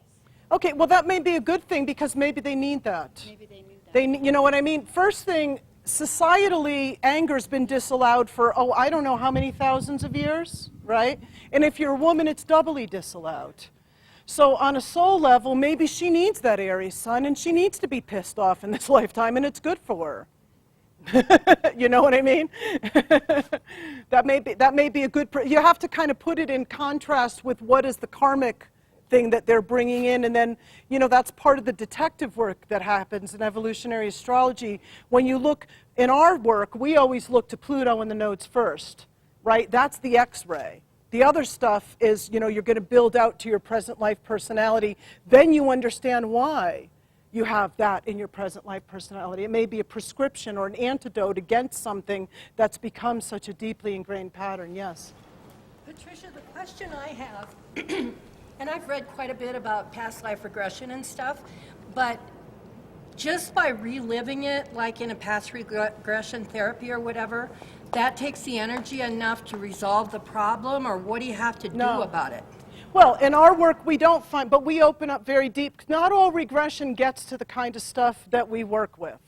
Okay, well that may be a good thing because maybe they need that. Maybe they need that. You know what I mean? First thing, societally, anger's been disallowed for, I don't know how many thousands of years, right? And if you're a woman, it's doubly disallowed. So on a soul level, maybe she needs that Aries sun, and she needs to be pissed off in this lifetime, and it's good for her. You know what I mean? That may be a good, you have to kind of put it in contrast with what is the karmic thing that they're bringing in, and then, that's part of the detective work that happens in evolutionary astrology. When you look, in our work, we always look to Pluto and the nodes first, right? That's the X-ray. The other stuff is, you're going to build out to your present life personality. Then you understand why you have that in your present life personality. It may be a prescription or an antidote against something that's become such a deeply ingrained pattern. Yes? Patricia, the question I have, and I've read quite a bit about past life regression and stuff, but just by reliving it, like in a past regression therapy or whatever, that takes the energy enough to resolve the problem, or what do you have to do about it? Well, in our work, we don't find, but we open up very deep. Not all regression gets to the kind of stuff that we work with.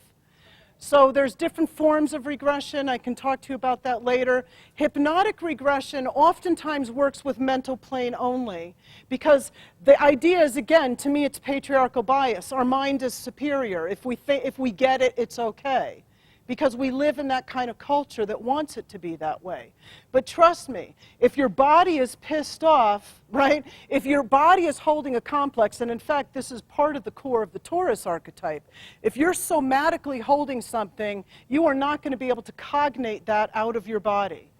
So there's different forms of regression. I can talk to you about that later. Hypnotic regression oftentimes works with mental plane only because the idea is, again, to me it's patriarchal bias. Our mind is superior. If we get it, it's okay. Because we live in that kind of culture that wants it to be that way. But trust me, if your body is pissed off, right? If your body is holding a complex, and in fact, this is part of the core of the Taurus archetype. If you're somatically holding something, you are not going to be able to cognate that out of your body.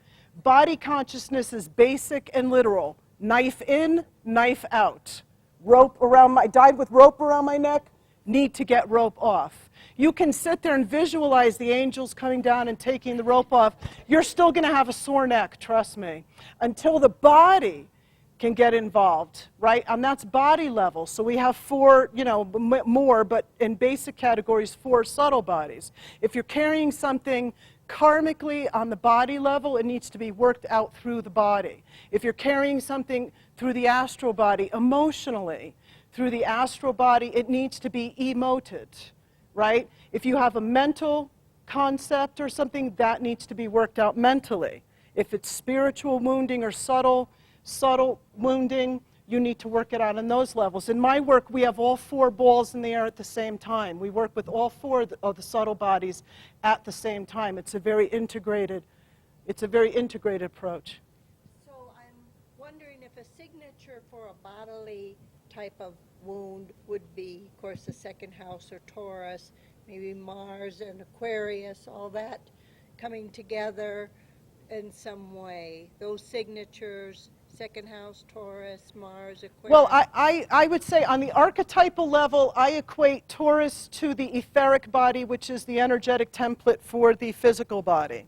Body consciousness is basic and literal. Knife in, knife out. Died with rope around my neck, need to get rope off. You can sit there and visualize the angels coming down and taking the rope off. You're still going to have a sore neck, trust me, until the body can get involved, right? And that's body level. So we have 4, more, but in basic categories, 4 subtle bodies. If you're carrying something karmically on the body level, it needs to be worked out through the body. If you're carrying something through the astral body, emotionally, through the astral body, it needs to be emoted. Right? If you have a mental concept or something, that needs to be worked out mentally. If it's spiritual wounding or subtle wounding, you need to work it out on those levels. In my work, we have all 4 balls in the air at the same time. We work with all 4 of the subtle bodies at the same time. It's a very integrated approach. So I'm wondering if a signature for a bodily type of wound would be, of course, the 2nd house or Taurus, maybe Mars and Aquarius, all that coming together in some way. Those signatures, 2nd house, Taurus, Mars, Aquarius. Well, I would say on the archetypal level, I equate Taurus to the etheric body, which is the energetic template for the physical body.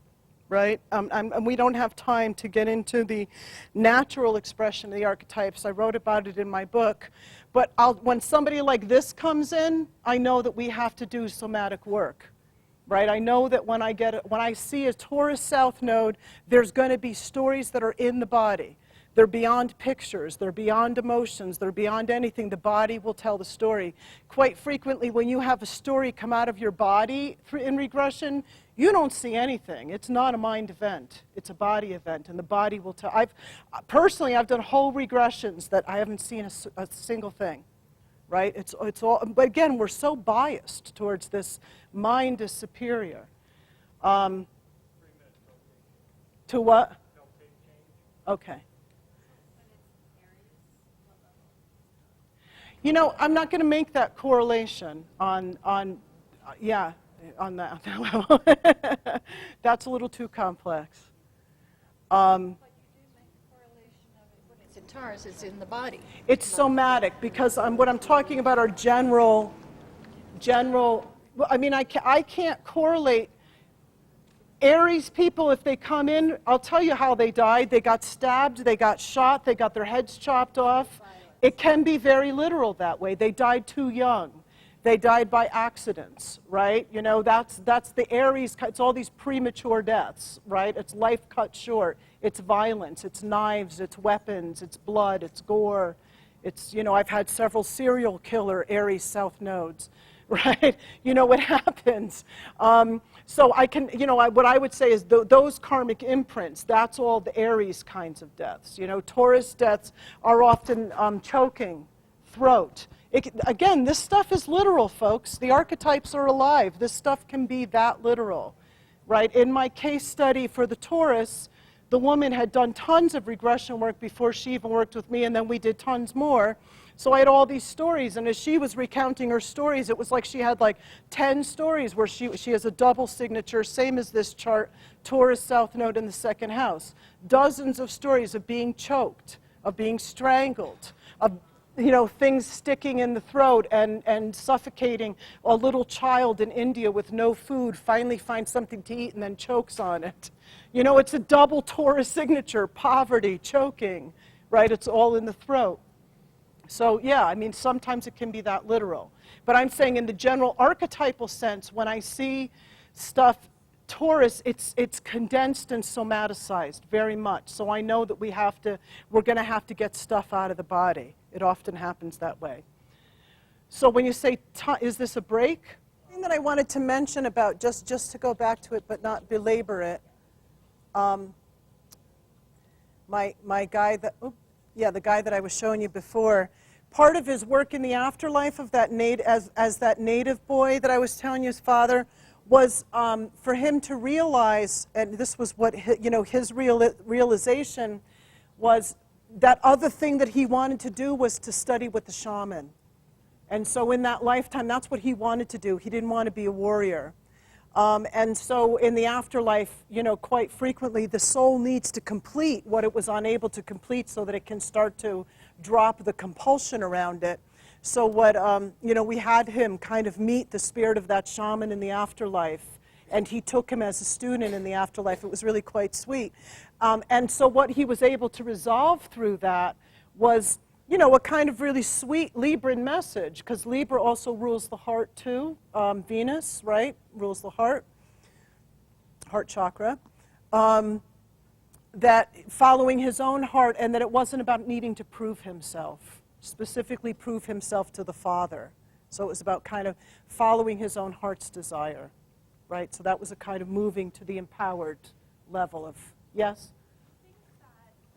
Right? And we don't have time to get into the natural expression of the archetypes. I wrote about it in my book. But when somebody like this comes in, I know that we have to do somatic work. Right? I know that when I see a Taurus South Node, there's going to be stories that are in the body. They're beyond pictures, they're beyond emotions, they're beyond anything. The body will tell the story. Quite frequently, when you have a story come out of your body in regression, you don't see anything. It's not a mind event. It's a body event, and the body will tell. Personally, I've done whole regressions that I haven't seen a single thing, right? It's all, but again, we're so biased towards this mind is superior. To what? Okay. I'm not going to make that correlation on that level. That's a little too complex. But you do make a correlation of it when it's in Taurus, it's in the body. It's somatic because what I'm talking about are general. I can't correlate. Aries people, if they come in, I'll tell you how they died. They got stabbed, they got shot, they got their heads chopped off. It can be very literal that way. They died too young. They died by accidents, right? That's the Aries. It's all these premature deaths, right? It's life cut short. It's violence. It's knives. It's weapons. It's blood. It's gore. It's, I've had several serial killer Aries South Nodes, right? You know what happens. So I can, what I would say is those karmic imprints, that's all the Aries kinds of deaths. Taurus deaths are often choking, throat. Again, this stuff is literal, folks. The archetypes are alive. This stuff can be that literal, right? In my case study for the Taurus, the woman had done tons of regression work before she even worked with me, and then we did tons more. So I had all these stories, and as she was recounting her stories, it was like she had 10 stories where she has a double signature, same as this chart, Taurus South Node in the 2nd house. Dozens of stories of being choked, of being strangled, of things sticking in the throat and suffocating. A little child in India with no food finally finds something to eat and then chokes on it. It's a double Taurus signature, poverty, choking, right? It's all in the throat. So yeah, sometimes it can be that literal. But I'm saying in the general archetypal sense, when I see stuff, Taurus, it's condensed and somaticized very much. So I know that we're going to have to get stuff out of the body. It often happens that way. So when you say, is this a break? thing that I wanted to mention about, just to go back to it but not belabor it, my guy that, the guy that I was showing you before, part of his work in the afterlife of that as that native boy that I was telling you, his father, was for him to realize, and this was what his realization was, that other thing that he wanted to do was to study with the shaman. And so in that lifetime, that's what he wanted to do. He didn't want to be a warrior. And so in the afterlife, quite frequently, the soul needs to complete what it was unable to complete so that it can start to drop the compulsion around it. So what, we had him kind of meet the spirit of that shaman in the afterlife, and he took him as a student in the afterlife. It was really quite sweet. And so what he was able to resolve through that was, a kind of really sweet Libran message, because Libra also rules the heart too. Venus, right, rules the heart chakra. That following his own heart, and that it wasn't about needing to prove himself, specifically prove himself to the Father. So it was about kind of following his own heart's desire, right? So that was a kind of moving to the empowered level of, yes?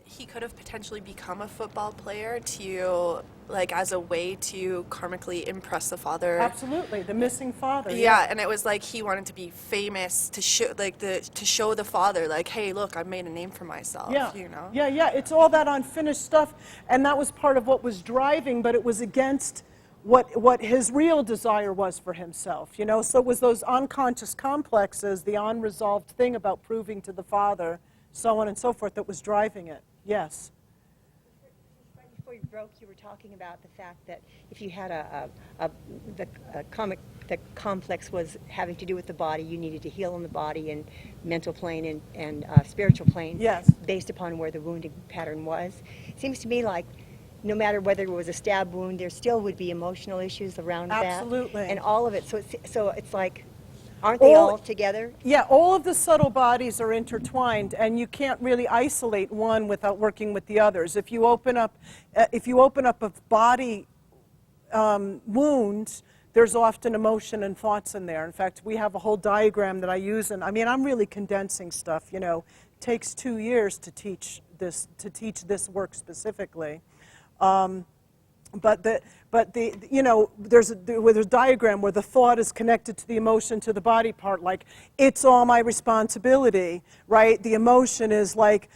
He could have potentially become a football player to, as a way to karmically impress the father. Absolutely, the missing father. Yeah, and it was like he wanted to be famous to show, to show the father, hey, look, I made a name for myself. Yeah, Yeah, it's all that unfinished stuff, and that was part of what was driving, but it was against what his real desire was for himself. So it was those unconscious complexes, the unresolved thing about proving to the father, so on and so forth, that was driving it. Yes. Right before you broke, you were talking about the fact that if you had the complex was having to do with the body, you needed to heal in the body and mental plane and spiritual plane. Yes. Based upon where the wounding pattern was. It seems to me like no matter whether it was a stab wound, there still would be emotional issues around that. Absolutely. And all of it. So it's like, aren't they all together? Yeah, all of the subtle bodies are intertwined, and you can't really isolate one without working with the others. If you open up a body wound, there's often emotion and thoughts in there. In fact, we have a whole diagram that I use, and I'm really condensing stuff. It takes 2 years to teach this work specifically. But there's a diagram where the thought is connected to the emotion, to the body part, like, it's all my responsibility, right? The emotion is like,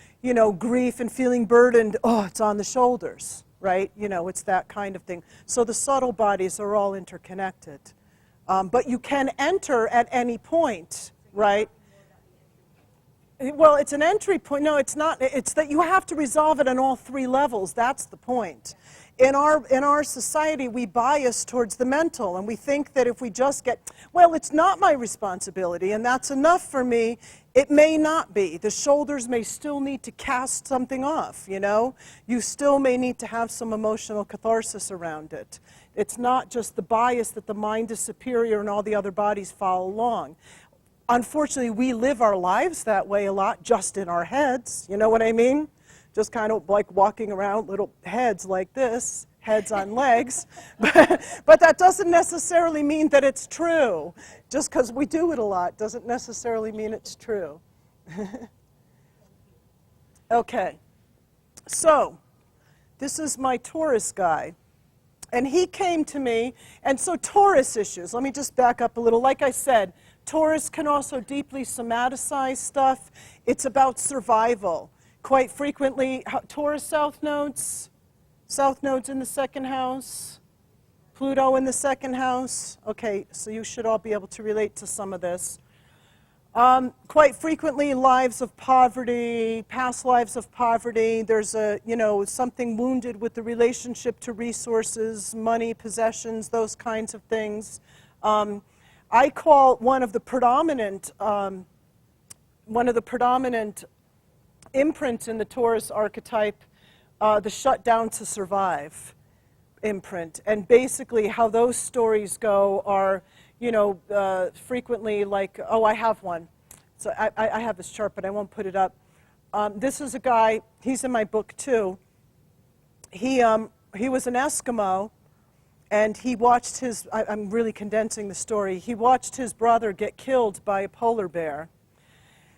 grief and feeling burdened, it's on the shoulders, right? It's that kind of thing. So the subtle bodies are all interconnected. But you can enter at any point, right? Well, it's an entry point. No, it's not. It's that you have to resolve it on all 3 levels. That's the point. In our society, we bias towards the mental, and we think that if we just get, it's not my responsibility, and that's enough for me. It may not be. The shoulders may still need to cast something off, You still may need to have some emotional catharsis around it. It's not just the bias that the mind is superior and all the other bodies follow along. Unfortunately, we live our lives that way a lot, just in our heads. You know what I mean? Just kind of like walking around, little heads like this, heads on legs. But that doesn't necessarily mean that it's true. Just because we do it a lot doesn't necessarily mean it's true. Okay. So, this is my Taurus guy. And he came to me, and so Taurus issues, let me just back up a little. Like I said, Taurus can also deeply somaticize stuff. It's about survival. Quite frequently, Taurus south nodes in the 2nd house, Pluto in the 2nd house. Okay, so you should all be able to relate to some of this. Quite frequently, lives of poverty, past lives of poverty. There's something wounded with the relationship to resources, money, possessions, those kinds of things. I call one of the predominant imprints in the Taurus archetype the shutdown to survive imprint. And basically how those stories go are, frequently like, I have one. So I have this chart, but I won't put it up. This is a guy, he's in my book too. He was an Eskimo, And he watched his, I'm really condensing the story, he watched his brother get killed by a polar bear.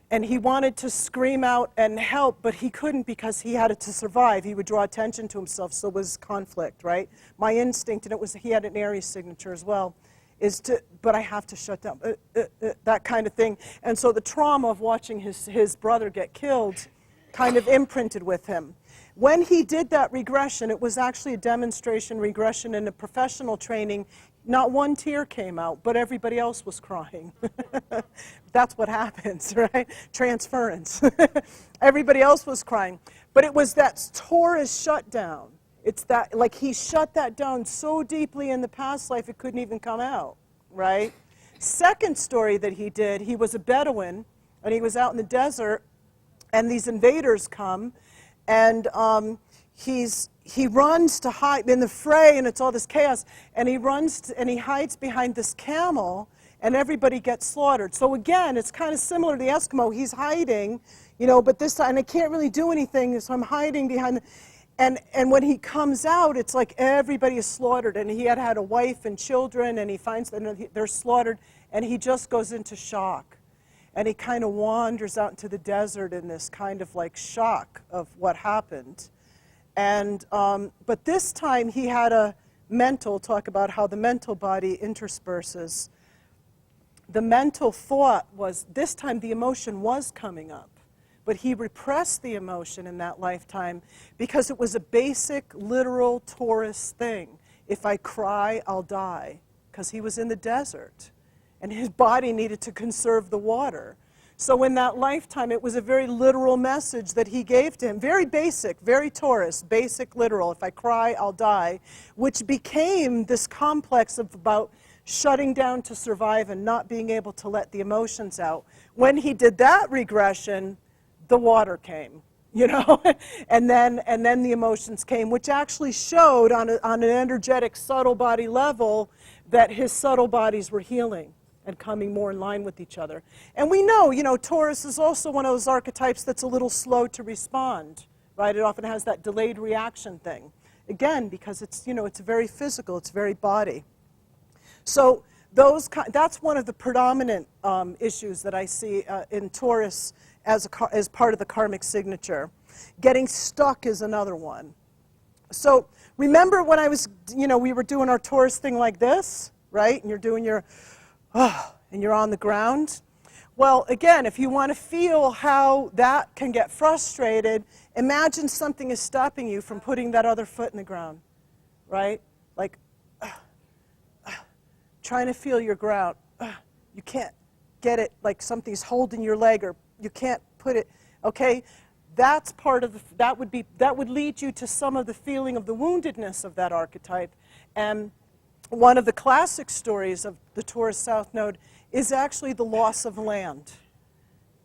And he wanted to scream out and help, but he couldn't because he had it to survive. He would draw attention to himself, so it was conflict, right? My instinct, and it was, he had an Aries signature as well, is to, but I have to shut down, that kind of thing. And so the trauma of watching his brother get killed kind of imprinted with him. When he did that regression, it was actually a demonstration regression in a professional training. Not one tear came out, but everybody else was crying. That's what happens, right? Transference. Everybody else was crying. But it was that Taurus shutdown. It's that, like he shut that down so deeply in the past life it couldn't even come out, right? Second story that he did, he was a Bedouin, and he was out in the desert, and these invaders come, and he runs to hide in the fray, and it's all this chaos, and he runs and he hides behind this camel, and everybody gets slaughtered. So again, it's kind of similar to the Eskimo. He's hiding, you know, but this time, and I can't really do anything, so I'm hiding behind and when he comes out, it's like everybody is slaughtered, and he had a wife and children, and he finds that they're slaughtered, and he just goes into shock. And he kind of wanders out into the desert in this kind of like shock of what happened. And, but this time he had a mental, talk about how the mental body intersperses. The mental thought was, this time the emotion was coming up, but he repressed the emotion in that lifetime because it was a basic, literal Taurus thing. If I cry, I'll die, because he was in the desert, and his body needed to conserve the water. So in that lifetime, it was a very literal message that he gave to him. Very basic, very Taurus, basic, literal. If I cry, I'll die, which became this complex of about shutting down to survive and not being able to let the emotions out. When he did that regression, the water came, you know, and then the emotions came, which actually showed on an energetic, subtle body level that his subtle bodies were healing and coming more in line with each other. And we know, you know, Taurus is also one of those archetypes that's a little slow to respond, right? It often has that delayed reaction thing. Again, because it's, you know, it's very physical, it's very body. So that's one of the predominant issues that I see in Taurus as part of the karmic signature. Getting stuck is another one. So remember when I was, you know, we were doing our Taurus thing like this, right? And you're doing your, and you're on the ground. Well, again, if you want to feel how that can get frustrated, imagine something is stopping you from putting that other foot in the ground, right? Like, trying to feel your ground. You can't get it, like something's holding your leg, or you can't put it, okay? That's part of that would lead you to some of the feeling of the woundedness of that archetype. And one of the classic stories of the Taurus South Node is actually the loss of land.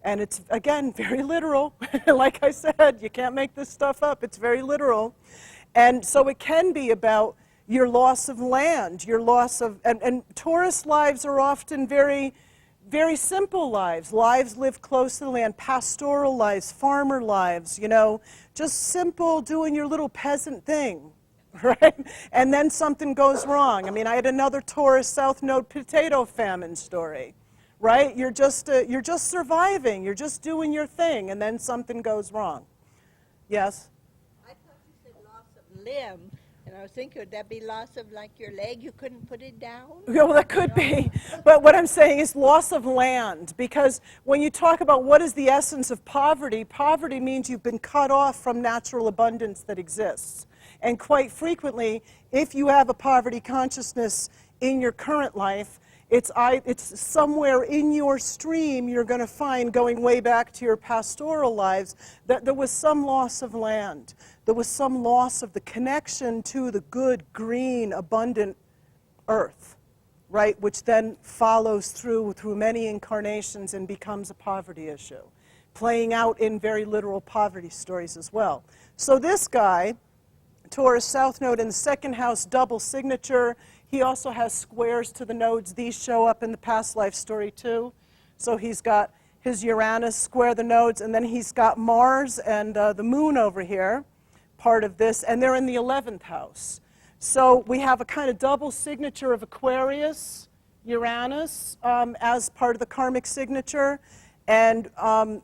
And it's, again, very literal. Like I said, you can't make this stuff up. It's very literal. And so it can be about your loss of land, your loss of, and Taurus lives are often very, very simple lives. Lives lived close to the land, pastoral lives, farmer lives, you know, just simple, doing your little peasant thing, right? And then something goes wrong. I mean, I had another Taurus South Node potato famine story, right? You're just surviving. You're just doing your thing, and then something goes wrong. Yes? I thought you said loss of limb, and I was thinking, would that be loss of like your leg? You couldn't put it down? Yeah, well, that could be. But what I'm saying is loss of land, because when you talk about what is the essence of poverty, poverty means you've been cut off from natural abundance that exists. And quite frequently, if you have a poverty consciousness in your current life, it's somewhere in your stream you're going to find, going way back to your pastoral lives, that there was some loss of land. There was some loss of the connection to the good, green, abundant earth, right? Which then follows through many incarnations and becomes a poverty issue, playing out in very literal poverty stories as well. So this guy, Taurus South Node in the second house, double signature. He also has squares to the nodes. These show up in the past life story too. So he's got his Uranus square the nodes, and then he's got Mars and the moon over here, part of this, and they're in the 11th house. So we have a kind of double signature of Aquarius, Uranus as part of the karmic signature, and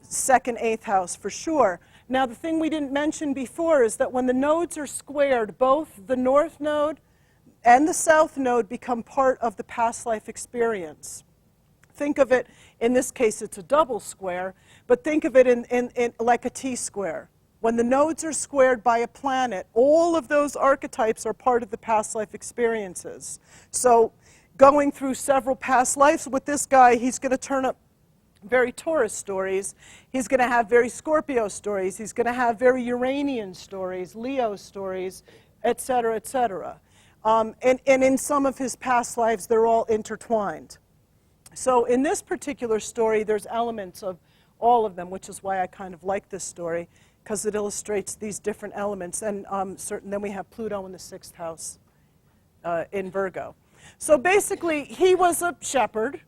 second, eighth house for sure. Now the thing we didn't mention before is that when the nodes are squared, both the north node and the south node become part of the past life experience. Think of it, in this case it's a double square, but think of it in like a T-square. When the nodes are squared by a planet, all of those archetypes are part of the past life experiences. So going through several past lives with this guy, he's going to turn up very Taurus stories. He's going to have very Scorpio stories. He's going to have very Uranian stories, Leo stories, et cetera, et cetera. And in some of his past lives, they're all intertwined. So in this particular story, there's elements of all of them, which is why I kind of like this story, because it illustrates these different elements. And then we have Pluto in the sixth house in Virgo. So basically, he was a shepherd,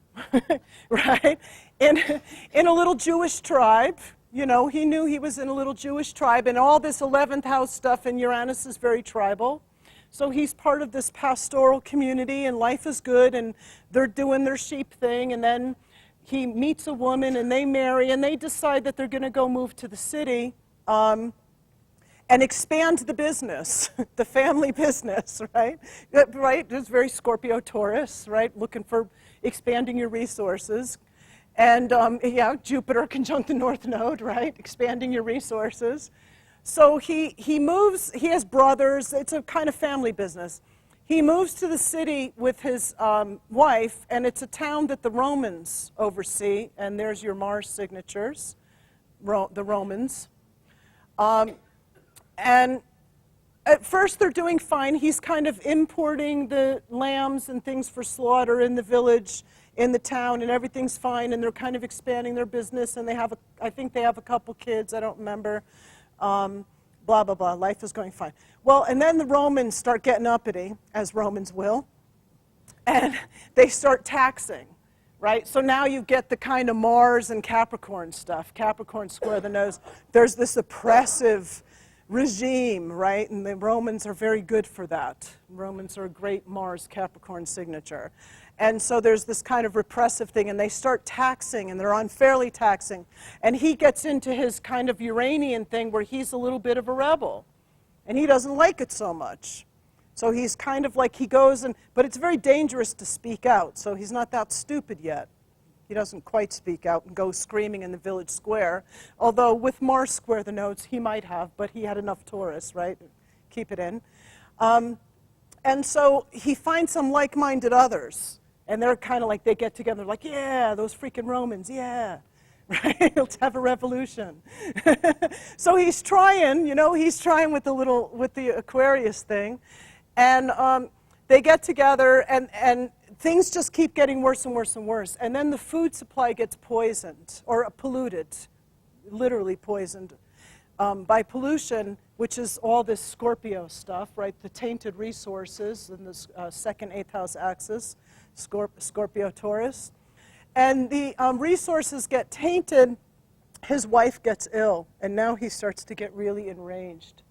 right, in a little Jewish tribe. You know, he knew he was in a little Jewish tribe, and all this 11th house stuff in Uranus is very tribal. So he's part of this pastoral community, and life is good, and they're doing their sheep thing, and then he meets a woman, and they marry, and they decide that they're going to go move to the city and expand the business, the family business, right? Right? It's very Scorpio-Taurus, right? Looking for expanding your resources. And, yeah, Jupiter conjunct the North Node, right? Expanding your resources. So he moves, he has brothers, it's a kind of family business. He moves to the city with his wife, and it's a town that the Romans oversee, and there's your Mars signatures, the Romans. And at first they're doing fine. He's kind of importing the lambs and things for slaughter in the village, in the town, and everything's fine, and they're kind of expanding their business, and they have, I think they have a couple kids, I don't remember. Blah, blah, blah, life is going fine. Well, and then the Romans start getting uppity, as Romans will, and they start taxing, right? So now you get the kind of Mars and Capricorn stuff. Capricorn square the nose. There's this oppressive regime, right? And the Romans are very good for that. Romans are a great Mars Capricorn signature. And so there's this kind of repressive thing, and they start taxing, and they're unfairly taxing. And he gets into his kind of Uranian thing where he's a little bit of a rebel, and he doesn't like it so much. So he's kind of like, he goes, but it's very dangerous to speak out, so he's not that stupid yet. He doesn't quite speak out and go screaming in the village square, although with Mars square the nodes, he might have, but he had enough Taurus, right? Keep it in. And so he finds some like-minded others. And they're kind of like, they get together, like, yeah, those freaking Romans, yeah, right? Let's have a revolution. So he's trying, you know, he's trying with the Aquarius thing. And they get together, and things just keep getting worse and worse and worse. And then the food supply gets poisoned, or polluted, literally poisoned, by pollution, which is all this Scorpio stuff, right? The tainted resources in this second, eighth house axis. Scorpio-Taurus. And the resources get tainted, his wife gets ill, and now he starts to get really enraged.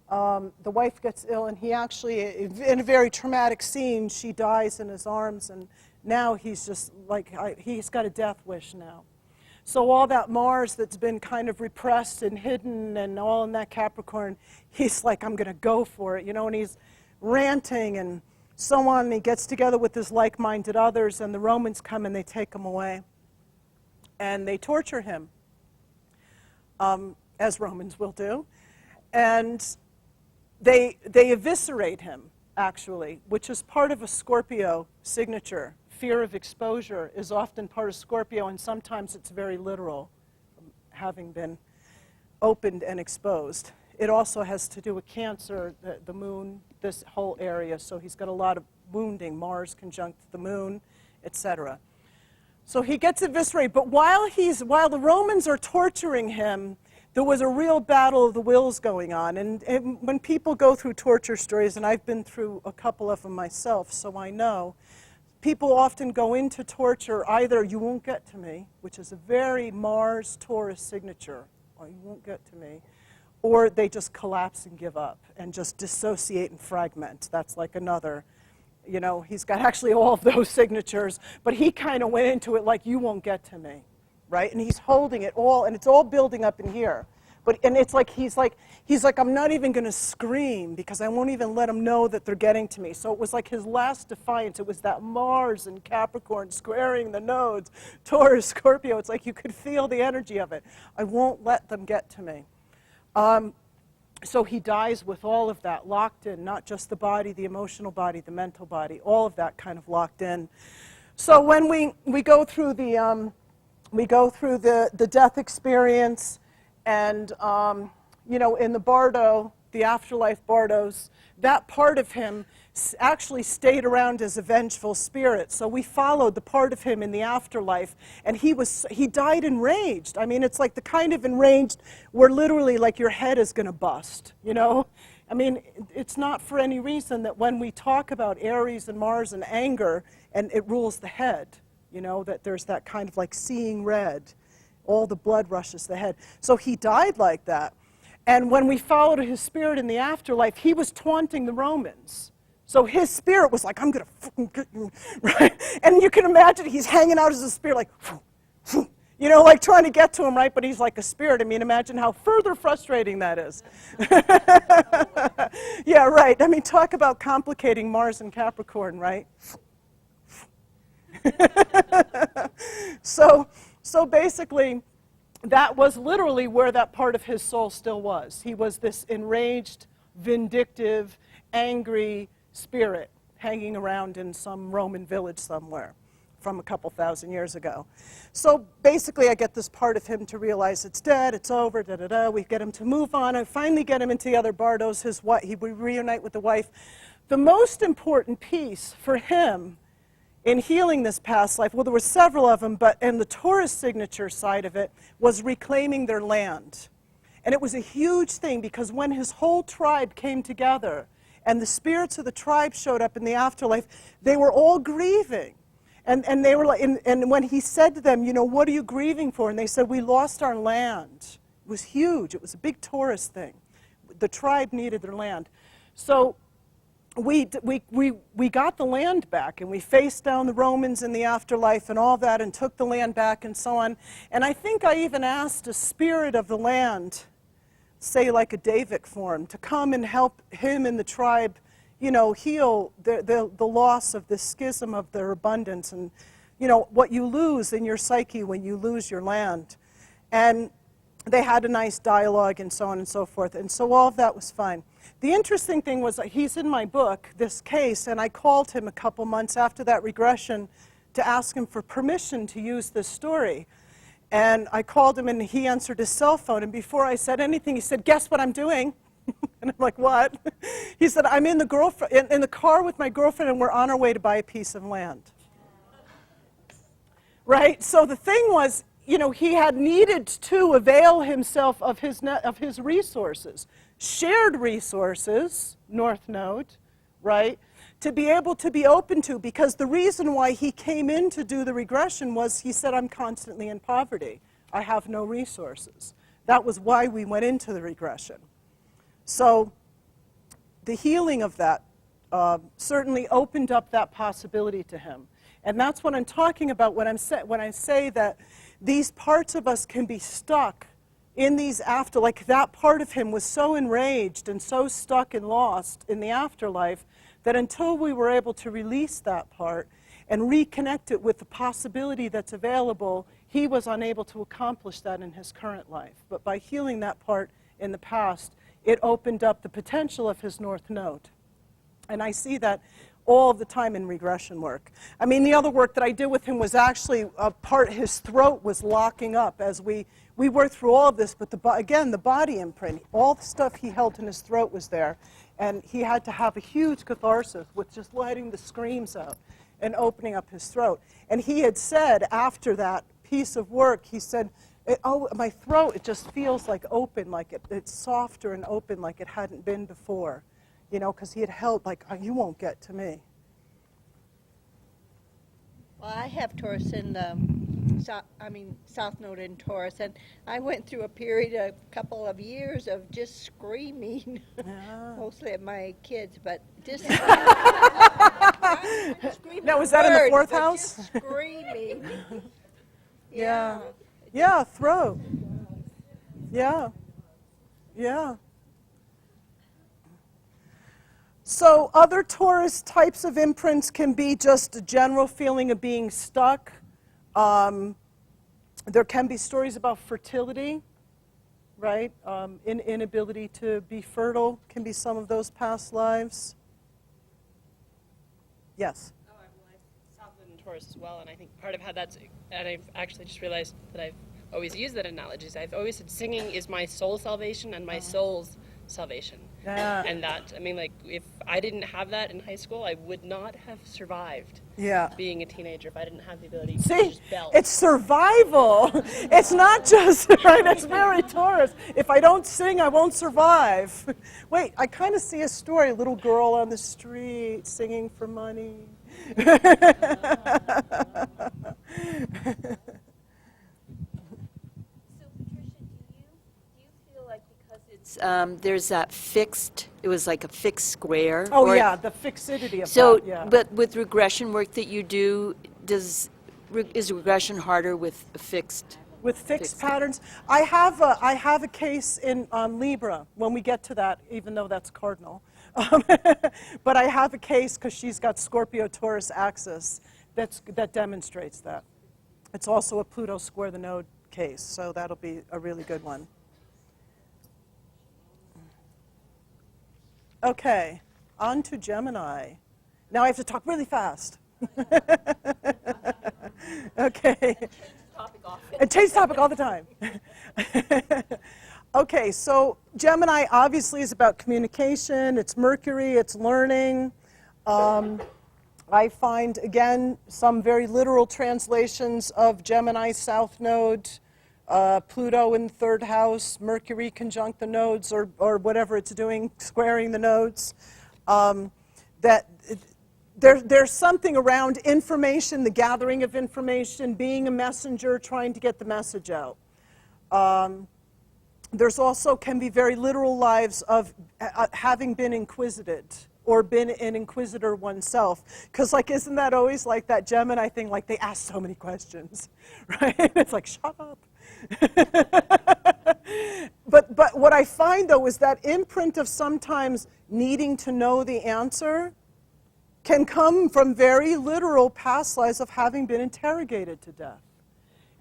The wife gets ill, and he actually, in a very traumatic scene, she dies in his arms, and now he's just like, he's got a death wish now. So all that Mars that's been kind of repressed and hidden and all in that Capricorn, he's like, I'm going to go for it, you know, and he's ranting and so on, and he gets together with his like-minded others, and the Romans come and they take him away. And they torture him, as Romans will do. And they eviscerate him, actually, which is part of a Scorpio signature. Fear of exposure is often part of Scorpio, and sometimes it's very literal, having been opened and exposed. It also has to do with Cancer, the moon, this whole area. So he's got a lot of wounding, Mars conjunct the moon, etc. So he gets eviscerated. But while the Romans are torturing him, there was a real battle of the wills going on. And when people go through torture stories, and I've been through a couple of them myself, so I know, people often go into torture either you won't get to me, which is a very Mars-Taurus signature, or you won't get to me, or they just collapse and give up and just dissociate and fragment. That's like another, you know, he's got actually all of those signatures, but he kind of went into it like, you won't get to me, right? And he's holding it all, and it's all building up in here. And it's like he's like, I'm not even going to scream because I won't even let them know that they're getting to me. So it was like his last defiance. It was that Mars and Capricorn squaring the nodes, Taurus, Scorpio. It's like you could feel the energy of it. I won't let them get to me. So he dies with all of that locked in, not just the body, the emotional body, the mental body, all of that kind of locked in. So when we go through the death experience. And, you know, in the Bardo, the afterlife Bardos, that part of him actually stayed around as a vengeful spirit. So we followed the part of him in the afterlife, and he died enraged. I mean, it's like the kind of enraged where literally like your head is going to bust, you know? I mean, it's not for any reason that when we talk about Aries and Mars and anger, and it rules the head, you know, that there's that kind of like seeing red. All the blood rushes to the head. So he died like that. And when we followed his spirit in the afterlife, he was taunting the Romans. So his spirit was like, I'm going to fucking get you, right? And you can imagine he's hanging out as a spirit like, you know, like trying to get to him, right? But he's like a spirit. I mean, imagine how further frustrating that is. Yeah, right. I mean, talk about complicating Mars and Capricorn, right? So basically, that was literally where that part of his soul still was. He was this enraged, vindictive, angry spirit hanging around in some Roman village somewhere from a couple thousand years ago. So basically, I get this part of him to realize it's dead, it's over, da-da-da. We get him to move on. I finally get him into the other Bardos. He would reunite with the wife. The most important piece for him in healing this past life, well, there were several of them, but in the Taurus signature side of it was reclaiming their land. And it was a huge thing because when his whole tribe came together and the spirits of the tribe showed up in the afterlife, they were all grieving. And they were like, and when he said to them, you know, what are you grieving for? And they said, we lost our land. It was huge. It was a big Taurus thing. The tribe needed their land. So we got the land back, and we faced down the Romans in the afterlife and all that and took the land back and so on. And I think I even asked a spirit of the land, say like a Davic form, to come and help him and the tribe, you know, heal the loss of the schism of their abundance and, you know, what you lose in your psyche when you lose your land. And they had a nice dialogue and so on and so forth. And so all of that was fine. The interesting thing was that he's in my book, this case, and I called him a couple months after that regression to ask him for permission to use this story. And I called him, and he answered his cell phone. And before I said anything, he said, guess what I'm doing? And I'm like, what? He said, I'm in the car with my girlfriend, and we're on our way to buy a piece of land. Right? So the thing was, you know, he had needed to avail himself of his resources. Shared resources, North Node, right, to be able to be open to, because the reason why he came in to do the regression was he said, I'm constantly in poverty. I have no resources. That was why we went into the regression. So the healing of that certainly opened up that possibility to him. And that's what I'm talking about when I say that these parts of us can be stuck in these like that part of him was so enraged and so stuck and lost in the afterlife that until we were able to release that part and reconnect it with the possibility that's available, he was unable to accomplish that in his current life. But by healing that part in the past, it opened up the potential of his North Node. And I see that all the time in regression work. I mean, the other work that I did with him was actually his throat was locking up as we worked through all of this, but again, the body imprint, all the stuff he held in his throat was there, and he had to have a huge catharsis with just letting the screams out and opening up his throat. And he had said after that piece of work, he said, oh, my throat, it just feels like open, like it's softer and open like it hadn't been before. You know, because he had held, like, oh, you won't get to me. Well, I have Taurus in the South Node in Taurus, and I went through a period, a couple of years of just screaming, mostly at my kids, but just screaming. Now, was that in the words, fourth but house? Just screaming. Yeah. Yeah, throat. Yeah. Yeah. So other Taurus types of imprints can be just a general feeling of being stuck. There can be stories about fertility, right? Inability to be fertile can be some of those past lives. Yes? Oh, I South Node in Taurus as well, and I think part of how that's, and I've actually just realized that I've always used that analogy. I've always said singing is my soul's salvation and my soul's salvation. Yeah. And that, I mean, like, if I didn't have that in high school, I would not have survived Yeah. being a teenager if I didn't have the ability to See, just belt. it's survival. It's not just, right, it's very Taurus. If I don't sing, I won't survive. Wait, I kind of see a story, a little girl on the street singing for money. There's that fixed, it was like a fixed square. Oh, or- yeah, the fixity of So, that, yeah. but with regression work that you do, is regression harder with a fixed? With fixed fixed. patterns. I have a case in Libra when we get to that, even though that's cardinal. But I have a case because she's got Scorpio-Taurus axis that demonstrates that. It's also a Pluto square the node case, so that'll be a really good one. Okay, on to Gemini. Now I have to talk really fast. Okay. And change topic all the time. Okay, so Gemini obviously is about communication. It's Mercury, it's learning. I find, again, some very literal translations of Gemini South Node, Pluto in the third house, Mercury conjunct the nodes, or whatever it's doing, squaring the nodes. There's something around information, the gathering of information, being a messenger, trying to get the message out. There's also can be very literal lives of having been inquisited or been an inquisitor oneself. Because, like, isn't that always like that Gemini thing? Like, they ask so many questions, right? It's like, shut up. But what I find, though, is that imprint of sometimes needing to know the answer can come from very literal past lives of having been interrogated to death.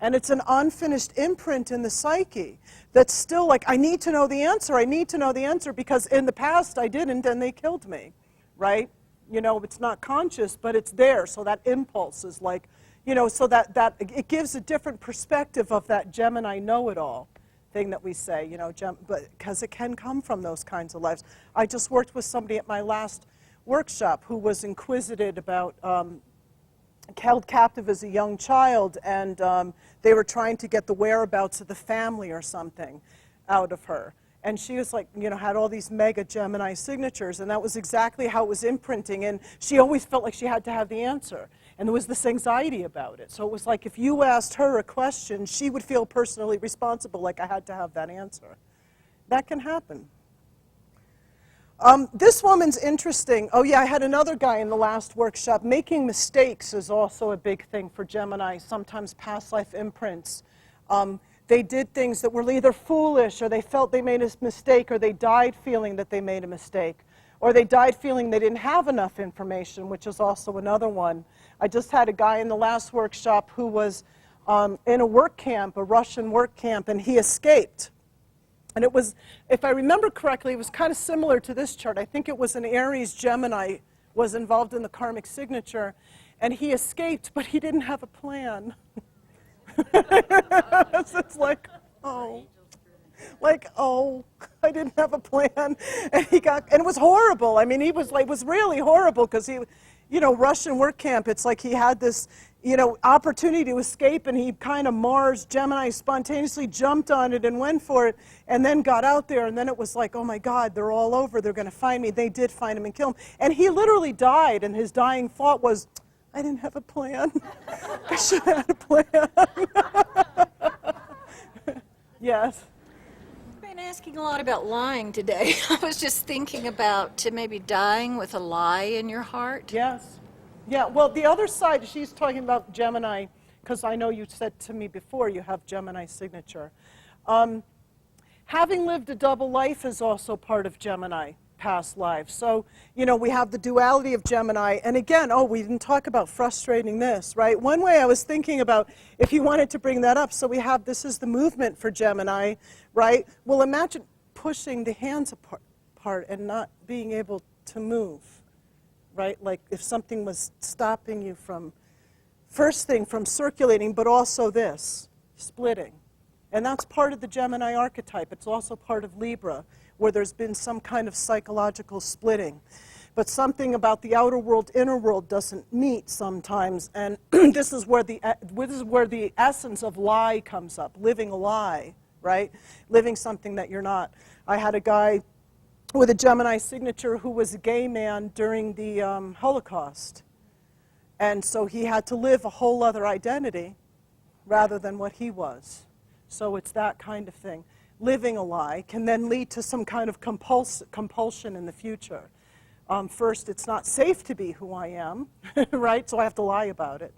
And it's an unfinished imprint in the psyche that's still like, I need to know the answer, I need to know the answer, because in the past I didn't and they killed me, right? You know, it's not conscious, but it's there, so that impulse is like, you know, so that it gives a different perspective of that Gemini know-it-all thing that we say, you know, because it can come from those kinds of lives. I just worked with somebody at my last workshop who was inquisited about, held captive as a young child, and they were trying to get the whereabouts of the family or something out of her. And she was like, you know, had all these mega Gemini signatures, and that was exactly how it was imprinting, and she always felt like she had to have the answer. And there was this anxiety about it. So it was like if you asked her a question, she would feel personally responsible, like I had to have that answer. That can happen. This woman's interesting. Oh yeah, I had another guy in the last workshop. Making mistakes is also a big thing for Gemini, sometimes past life imprints. They did things that were either foolish, or they felt they made a mistake, or they died feeling that they made a mistake, or they died feeling they didn't have enough information, which is also another one. I just had a guy in the last workshop who was in a work camp, a Russian work camp, and he escaped. And it was, if I remember correctly, it was kind of similar to this chart. I think it was an Aries Gemini was involved in the karmic signature, and he escaped, but he didn't have a plan. So it's like, oh, I didn't have a plan, and and it was horrible. I mean, he was like, it was really horrible because he, you know, Russian work camp. It's like he had this, you know, opportunity to escape, and he kind of Mars Gemini spontaneously jumped on it and went for it, and then got out there, and then it was like, oh my God, they're all over, they're going to find me. They did find him and kill him, and he literally died, and his dying thought was, I didn't have a plan. I should have had a plan. Yes. I've been asking a lot about lying today. I was just thinking about to maybe dying with a lie in your heart. Yes. Yeah, well, the other side, she's talking about Gemini, because I know you said to me before you have Gemini signature. Having lived a double life is also part of Gemini past lives. So, you know, we have the duality of Gemini, and again, oh, we didn't talk about frustrating this, right? One way I was thinking about, if you wanted to bring that up, so we have, this is the movement for Gemini, right? Well, imagine pushing the hands apart and not being able to move, right? Like if something was stopping you from, first thing, from circulating, but also this, splitting. And that's part of the Gemini archetype. It's also part of Libra, where there's been some kind of psychological splitting. But something about the outer world, inner world doesn't meet sometimes. And this is where the essence of lie comes up, living a lie, right? Living something that you're not. I had a guy with a Gemini signature who was a gay man during the Holocaust. And so he had to live a whole other identity rather than what he was. So it's that kind of thing. Living a lie can then lead to some kind of compulsion in the future. First, it's not safe to be who I am, right? So I have to lie about it.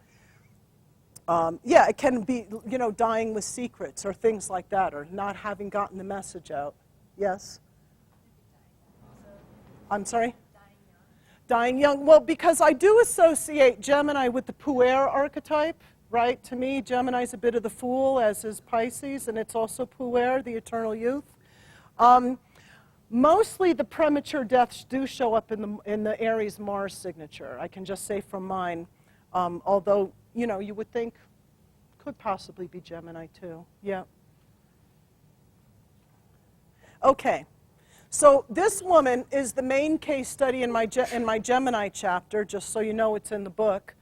Yeah, it can be, you know, dying with secrets or things like that, or not having gotten the message out. Yes? I'm sorry? Dying young. Well, because I do associate Gemini with the puer archetype. Right? To me, Gemini's a bit of the fool, as is Pisces, and it's also puer, the eternal youth. Mostly the premature deaths do show up in the Aries Mars signature. I can just say from mine, although, you know, you would think could possibly be Gemini too. Yeah. Okay. So this woman is the main case study in my Gemini chapter, just so you know it's in the book.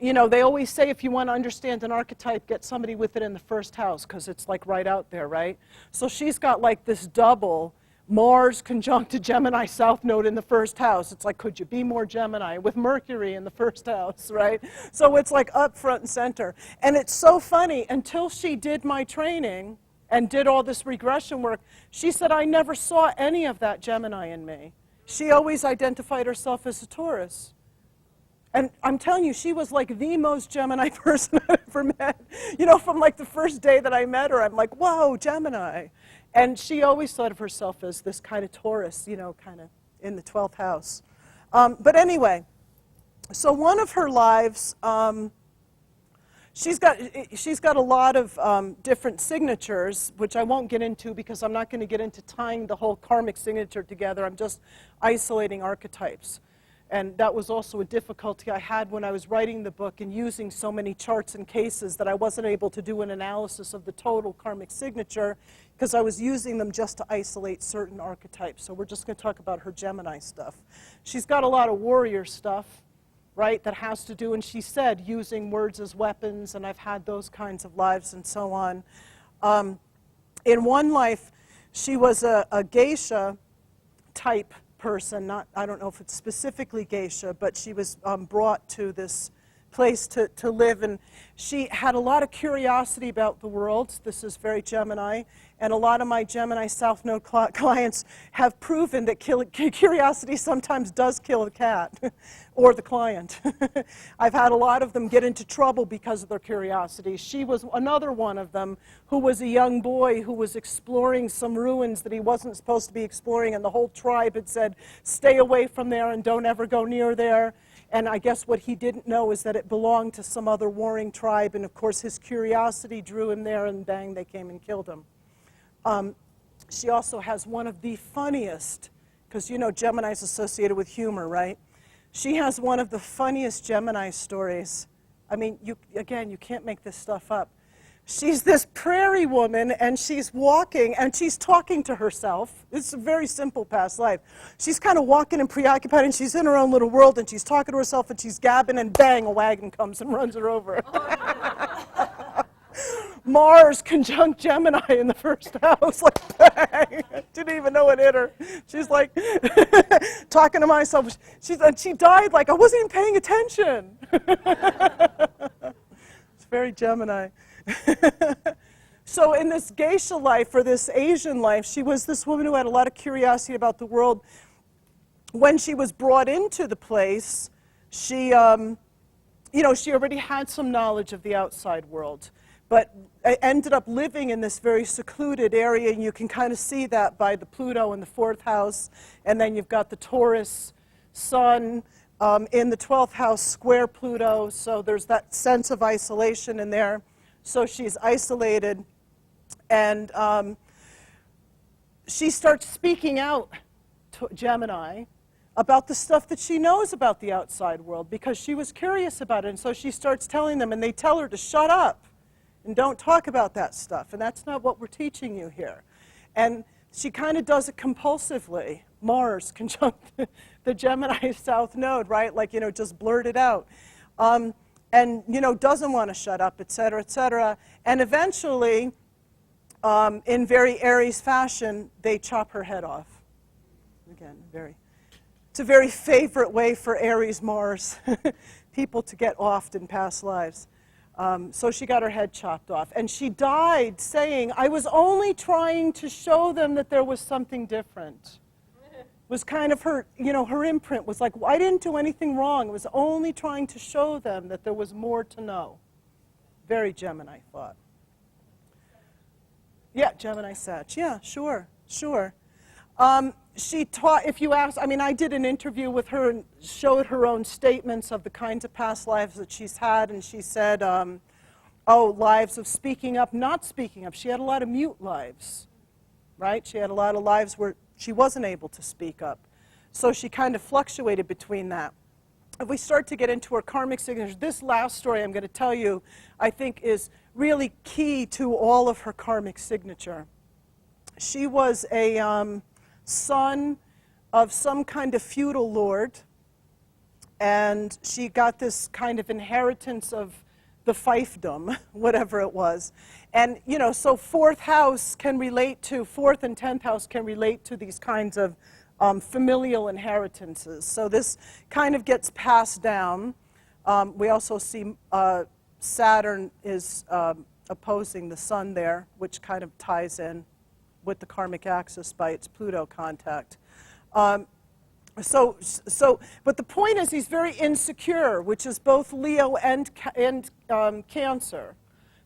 You know, they always say if you want to understand an archetype, get somebody with it in the first house, because it's like right out there, right? So she's got like this double Mars conjunct a Gemini South Node in the first house. It's like, could you be more Gemini with Mercury in the first house, right? So it's like up front and center. And it's so funny, until she did my training and did all this regression work, she said, I never saw any of that Gemini in me. She always identified herself as a Taurus. And I'm telling you, she was like the most Gemini person I've ever met. You know, from like the first day that I met her, I'm like, whoa, Gemini. And she always thought of herself as this kind of Taurus, you know, kind of in the 12th house. But anyway, so one of her lives, she's got a lot of different signatures, which I won't get into because I'm not going to get into tying the whole karmic signature together. I'm just isolating archetypes. And that was also a difficulty I had when I was writing the book and using so many charts and cases that I wasn't able to do an analysis of the total karmic signature because I was using them just to isolate certain archetypes. So we're just going to talk about her Gemini stuff. She's got a lot of warrior stuff, right, that has to do, and she said, using words as weapons, and I've had those kinds of lives and so on. In one life, she was a geisha type person, I don't know if it's specifically geisha, but she was brought to this place to live, and she had a lot of curiosity about the world. This is very Gemini, and a lot of my Gemini South Node clients have proven that curiosity sometimes does kill the cat or the client. I've had a lot of them get into trouble because of their curiosity. She was another one of them who was a young boy who was exploring some ruins that he wasn't supposed to be exploring, and the whole tribe had said, stay away from there and don't ever go near there. And I guess what he didn't know is that it belonged to some other warring tribe, and of course his curiosity drew him there, and bang, they came and killed him. She also has one of the funniest, because you know Gemini's associated with humor, right? She has one of the funniest Gemini stories. I mean, you can't make this stuff up. She's this prairie woman, and she's walking, and she's talking to herself. It's a very simple past life. She's kind of walking and preoccupied, and she's in her own little world, and she's talking to herself, and she's gabbing, and bang, a wagon comes and runs her over. Mars conjunct Gemini in the first house. Like, bang. Didn't even know it hit her. She's like, talking to myself. She died like, I wasn't even paying attention. It's very Gemini. So in this geisha life, or this Asian life, she was this woman who had a lot of curiosity about the world. When she was brought into the place, she, she already had some knowledge of the outside world, but ended up living in this very secluded area, and you can kind of see that by the Pluto in the 4th house, and then you've got the Taurus sun in the 12th house, square Pluto, so there's that sense of isolation in there. So she's isolated, and she starts speaking out to Gemini about the stuff that she knows about the outside world, because she was curious about it, and so she starts telling them, and they tell her to shut up and don't talk about that stuff, and that's not what we're teaching you here. And she kind of does it compulsively. Mars conjunct the Gemini South Node, right? Like, just blurt it out. And, doesn't want to shut up, et cetera, et cetera. And eventually, in very Aries fashion, they chop her head off. Again, it's a very favorite way for Aries Mars people to get offed in past lives. So she got her head chopped off. And she died saying, I was only trying to show them that there was something different. Was kind of her, her imprint was like, I didn't do anything wrong. It was only trying to show them that there was more to know. Very Gemini thought. Yeah, Gemini Sag. Yeah, sure. She taught, if you ask, I did an interview with her and showed her own statements of the kinds of past lives that she's had, and she said, lives of speaking up, not speaking up. She had a lot of mute lives, right? She had a lot of lives where she wasn't able to speak up. So she kind of fluctuated between that. If we start to get into her karmic signatures, this last story I'm going to tell you, I think, is really key to all of her karmic signature. She was a son of some kind of feudal lord, and she got this kind of inheritance of the fiefdom, whatever it was. And, so 4th house can relate to, 4th and 10th house can relate to these kinds of familial inheritances. So this kind of gets passed down. We also see Saturn is opposing the sun there, which kind of ties in with the Karmic Axis by its Pluto contact. But the point is he's very insecure, which is both Leo and Cancer.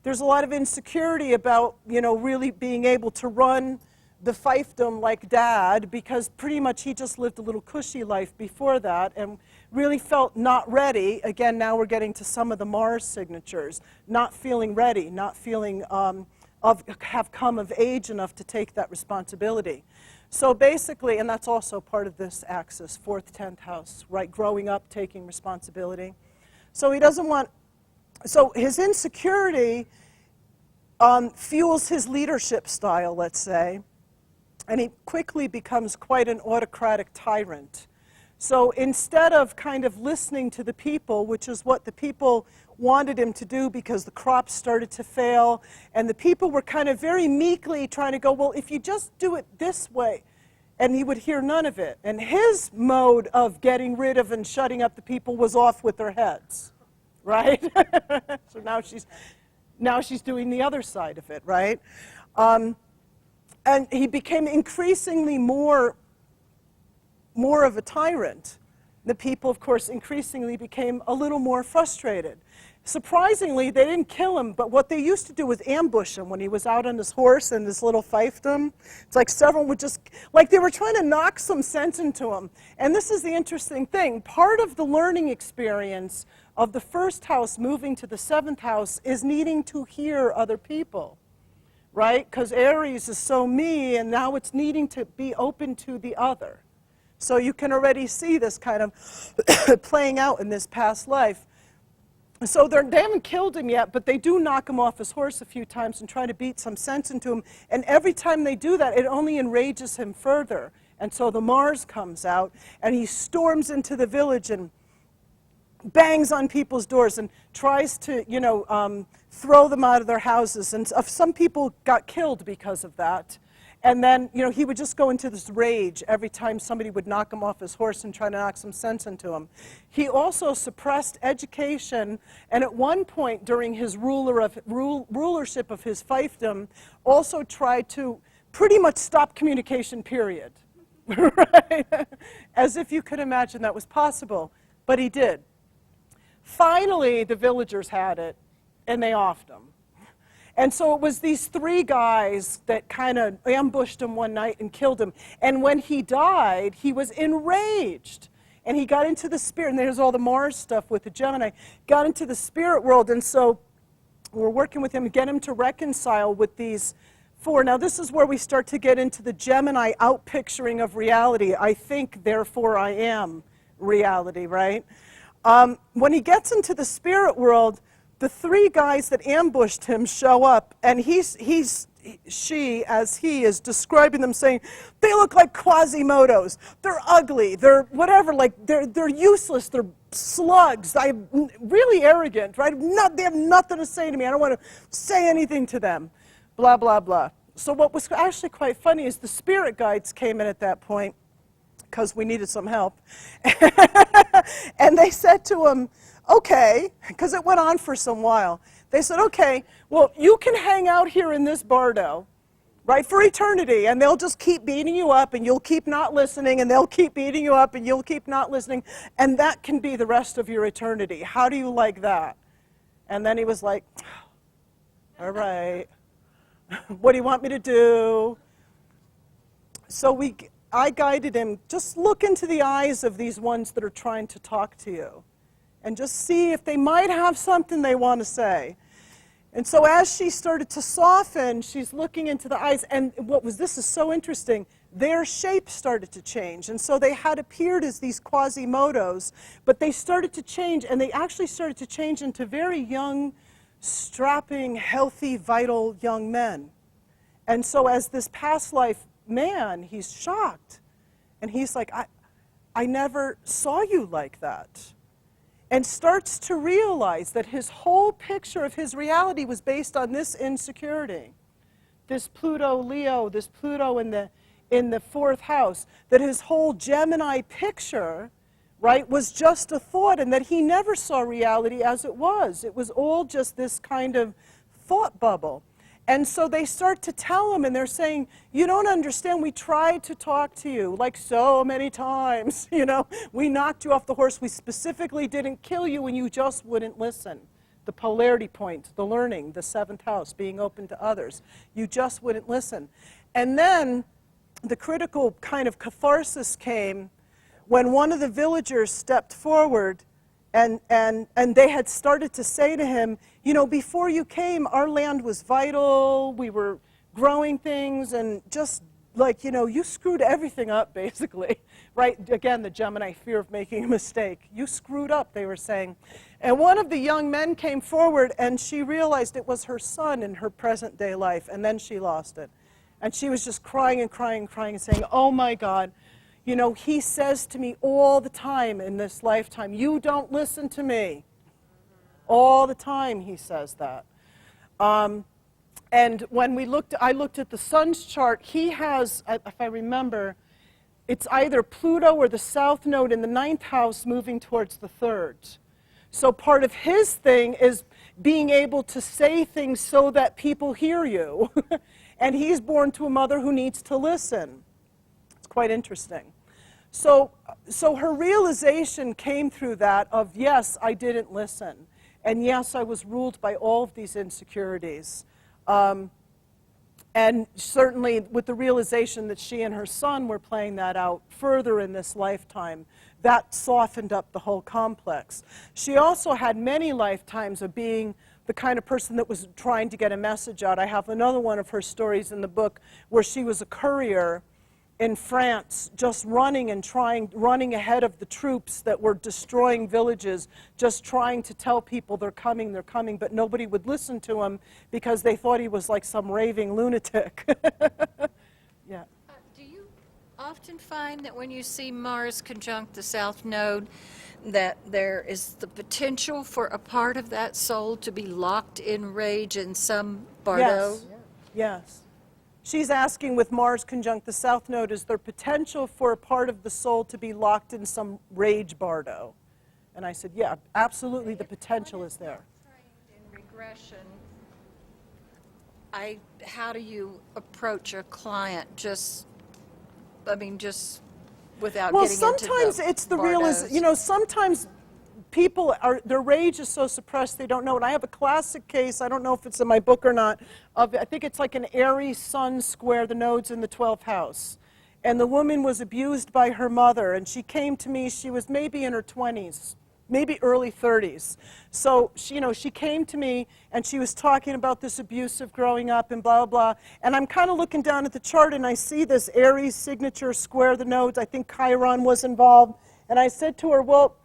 There's a lot of insecurity about, really being able to run the fiefdom like Dad, because pretty much he just lived a little cushy life before that and really felt not ready. Again, now we're getting to some of the Mars signatures. Not feeling ready, not feeling have come of age enough to take that responsibility. So basically, and that's also part of this axis, 4th, 10th house, right? Growing up, taking responsibility. So he doesn't want, so his insecurity fuels his leadership style, let's say, and he quickly becomes quite an autocratic tyrant. So instead of kind of listening to the people, which is what the people wanted him to do because the crops started to fail, and the people were kind of very meekly trying to go, well, if you just do it this way, and he would hear none of it. And his mode of getting rid of and shutting up the people was off with their heads, right? So now she's doing the other side of it, right? And he became increasingly more of a tyrant. The people, of course, increasingly became a little more frustrated. Surprisingly, they didn't kill him, but what they used to do was ambush him when he was out on his horse in this little fiefdom. It's like several would just, like they were trying to knock some sense into him. And this is the interesting thing. Part of the learning experience of the 1st house moving to the 7th house is needing to hear other people, right? Because Aries is so me, and now it's needing to be open to the other. So you can already see this kind of playing out in this past life. So they haven't killed him yet, but they do knock him off his horse a few times and try to beat some sense into him. And every time they do that, it only enrages him further. And so the Mars comes out, and he storms into the village and bangs on people's doors and tries to, throw them out of their houses. And some people got killed because of that. And then, he would just go into this rage every time somebody would knock him off his horse and try to knock some sense into him. He also suppressed education, and at one point during his rulership of his fiefdom, also tried to pretty much stop communication, period. Right? As if you could imagine that was possible. But he did. Finally, the villagers had it, and they offed him. And so it was these 3 guys that kind of ambushed him one night and killed him. And when he died, he was enraged. And he got into the spirit, and there's all the Mars stuff with the Gemini, got into the spirit world. And so we're working with him to get him to reconcile with these 4. Now this is where we start to get into the Gemini outpicturing of reality. I think, therefore I am reality, right? When he gets into the spirit world, the 3 guys that ambushed him show up, and she, as he is describing them, saying, they look like Quasimodos. They're ugly. They're whatever. Like they're useless. They're slugs. I'm really arrogant, right? They have nothing to say to me. I don't want to say anything to them. Blah blah blah. So what was actually quite funny is the spirit guides came in at that point because we needed some help, and they said to him, okay, because it went on for some while. They said, okay, well, you can hang out here in this bardo, right, for eternity, and they'll just keep beating you up, and you'll keep not listening, and they'll keep beating you up, and you'll keep not listening, and that can be the rest of your eternity. How do you like that? And then he was like, all right, what do you want me to do? So I guided him, just look into the eyes of these ones that are trying to talk to you, and just see if they might have something they want to say. And so as she started to soften, she's looking into the eyes, and this is so interesting, their shape started to change. And so they had appeared as these Quasimodos, but they started to change, and they actually started to change into very young, strapping, healthy, vital young men. And so as this past life man, he's shocked. And he's like, I never saw you like that. And starts to realize that his whole picture of his reality was based on this insecurity. This Pluto Leo, this Pluto in the 4th house, that his whole Gemini picture, right, was just a thought, and that he never saw reality as it was. It was all just this kind of thought bubble. And so they start to tell him, and they're saying, you don't understand, we tried to talk to you like so many times, we knocked you off the horse, we specifically didn't kill you, and you just wouldn't listen. The polarity point, the learning, the 7th house, being open to others, you just wouldn't listen. And then the critical kind of catharsis came when one of the villagers stepped forward, and they had started to say to him, before you came, our land was vital, we were growing things, and just like, you screwed everything up, basically, right? Again, the Gemini fear of making a mistake. You screwed up, they were saying. And one of the young men came forward, and she realized it was her son in her present-day life, and then she lost it. And she was just crying and crying and crying and saying, oh, my God, he says to me all the time in this lifetime, you don't listen to me. All the time he says that. And when I looked at the sun's chart, he has, if I remember, it's either Pluto or the south node in the 9th house moving towards the 3rd. So part of his thing is being able to say things so that people hear you. And he's born to a mother who needs to listen. It's quite interesting. So her realization came through that of, yes, I didn't listen. And yes, I was ruled by all of these insecurities. And certainly with the realization that she and her son were playing that out further in this lifetime, that softened up the whole complex. She also had many lifetimes of being the kind of person that was trying to get a message out. I have another one of her stories in the book where she was a courier in France, just running ahead of the troops that were destroying villages, just trying to tell people they're coming, but nobody would listen to him because they thought he was like some raving lunatic. Yeah. Do you often find that when you see Mars conjunct the South Node, that there is the potential for a part of that soul to be locked in rage in some bardo? Yes. Yes. She's asking with Mars conjunct the South Node, is there potential for a part of the soul to be locked in some rage bardo? And I said, yeah, absolutely, the potential is there. In regression, how do you approach a client just without Well, getting into sometimes it's the realization, you know, sometimes people their rage is so suppressed they don't know it. I have a classic case, I don't know if it's in my book or not, of, I think it's like an Aries Sun square, the nodes in the 12th house. And the woman was abused by her mother, and she came to me, she was maybe in her 20s, maybe early 30s. So she came to me and she was talking about this abuse of growing up and blah, blah, blah. And I'm kind of looking down at the chart and I see this Aries signature square the nodes. I think Chiron was involved. And I said to her, well,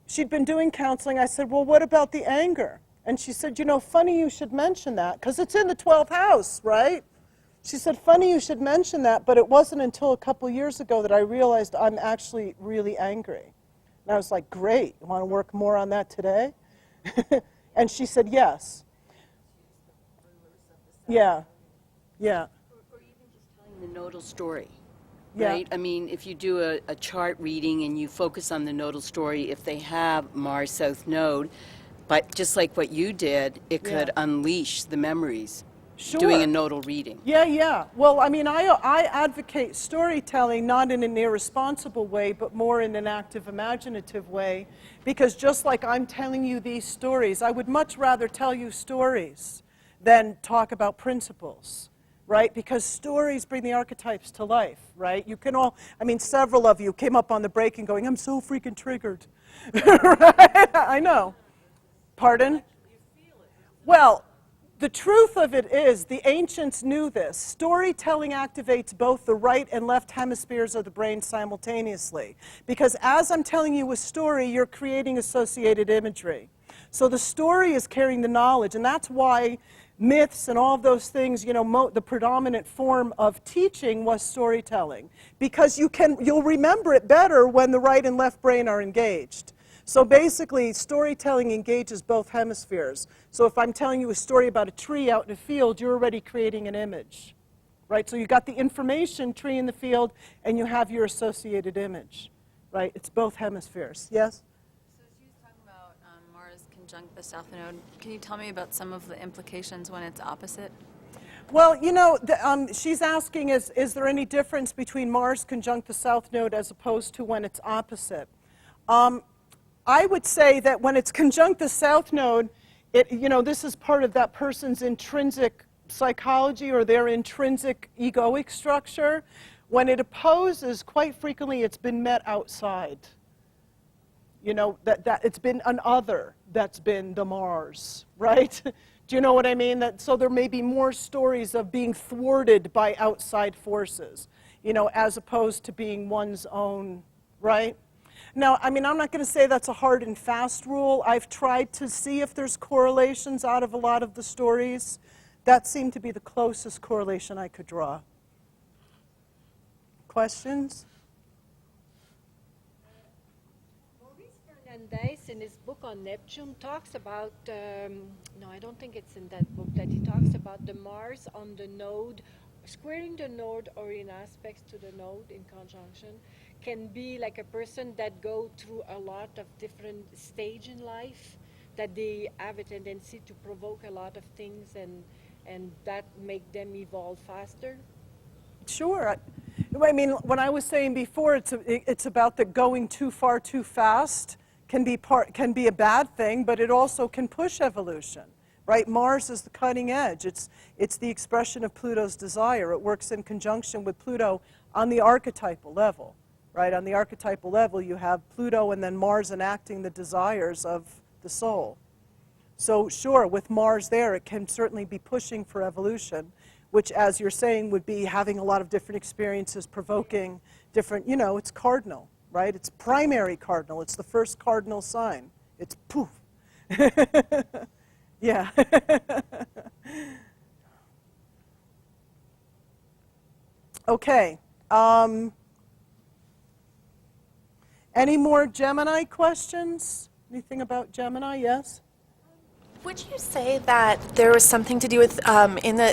she'd been doing counseling. I said, well, what about the anger? And she said, you know, funny you should mention that because it's in the 12th house, right? She said, funny you should mention that, but it wasn't until a couple years ago that I realized I'm actually really angry. And I was like, great, you want to work more on that today? And she said, yes. Yeah, yeah. Or even just telling the nodal story, Yeah. right? I mean, if you do a chart reading and you focus on the nodal story, if they have Mars South Node, but just like what you did, it could Yeah. unleash the memories. Sure. Doing a nodal reading. Yeah, yeah. Well, I mean, I advocate storytelling not in an irresponsible way, but more in an active, imaginative way, because just like I'm telling you these stories, I would much rather tell you stories than talk about principles, right? Because stories bring the archetypes to life, right? You can all, I mean, several of you came up on the break and going, I'm so freaking triggered. Right? I know. Pardon? Well, the truth of it is, the ancients knew this. Storytelling activates both the right and left hemispheres of the brain simultaneously. Because as I'm telling you a story, you're creating associated imagery. So the story is carrying the knowledge, and that's why myths and all of those things, you know, the predominant form of teaching was storytelling. Because you'll remember it better when the right and left brain are engaged. So basically, storytelling engages both hemispheres. So if I'm telling you a story about a tree out in a field, you're already creating an image, right? So you got the information, tree in the field, and you have your associated image, right? It's both hemispheres. Yes? So she was talking about Mars conjunct the South Node. Can you tell me about some of the implications when it's opposite? Well, you know, she's asking, is there any difference between Mars conjunct the South Node as opposed to when it's opposite? I would say that when it's conjunct the South Node, this is part of that person's intrinsic psychology or their intrinsic egoic structure. When it opposes, quite frequently it's been met outside. You know, that it's been an other that's been the Mars, right? Do you know what I mean? So there may be more stories of being thwarted by outside forces, you know, as opposed to being one's own, right? Now, I mean, I'm not going to say that's a hard and fast rule. I've tried to see if there's correlations out of a lot of the stories. That seemed to be the closest correlation I could draw. Questions? Maurice Fernandez, in his book on Neptune, talks about, no, I don't think it's in that book, that he talks about the Mars on the node, squaring the node or in aspects to the node in conjunction, can be like a person that go through a lot of different stage in life, that they have a tendency to provoke a lot of things and that make them evolve faster. Sure. I mean, when I was saying before, it's about the going too far too fast can be a bad thing, but it also can push evolution, right? Mars is the cutting edge. It's the expression of Pluto's desire. It works in conjunction with Pluto on the archetypal level. Right, on the archetypal level, you have Pluto and then Mars enacting the desires of the soul. So sure, with Mars there, it can certainly be pushing for evolution, which, as you're saying, would be having a lot of different experiences, provoking different, you know, it's cardinal, right? It's primary cardinal. It's the first cardinal sign. It's poof. Yeah. Okay. Any more Gemini questions? Anything about Gemini? Yes? Would you say that there was something to do with,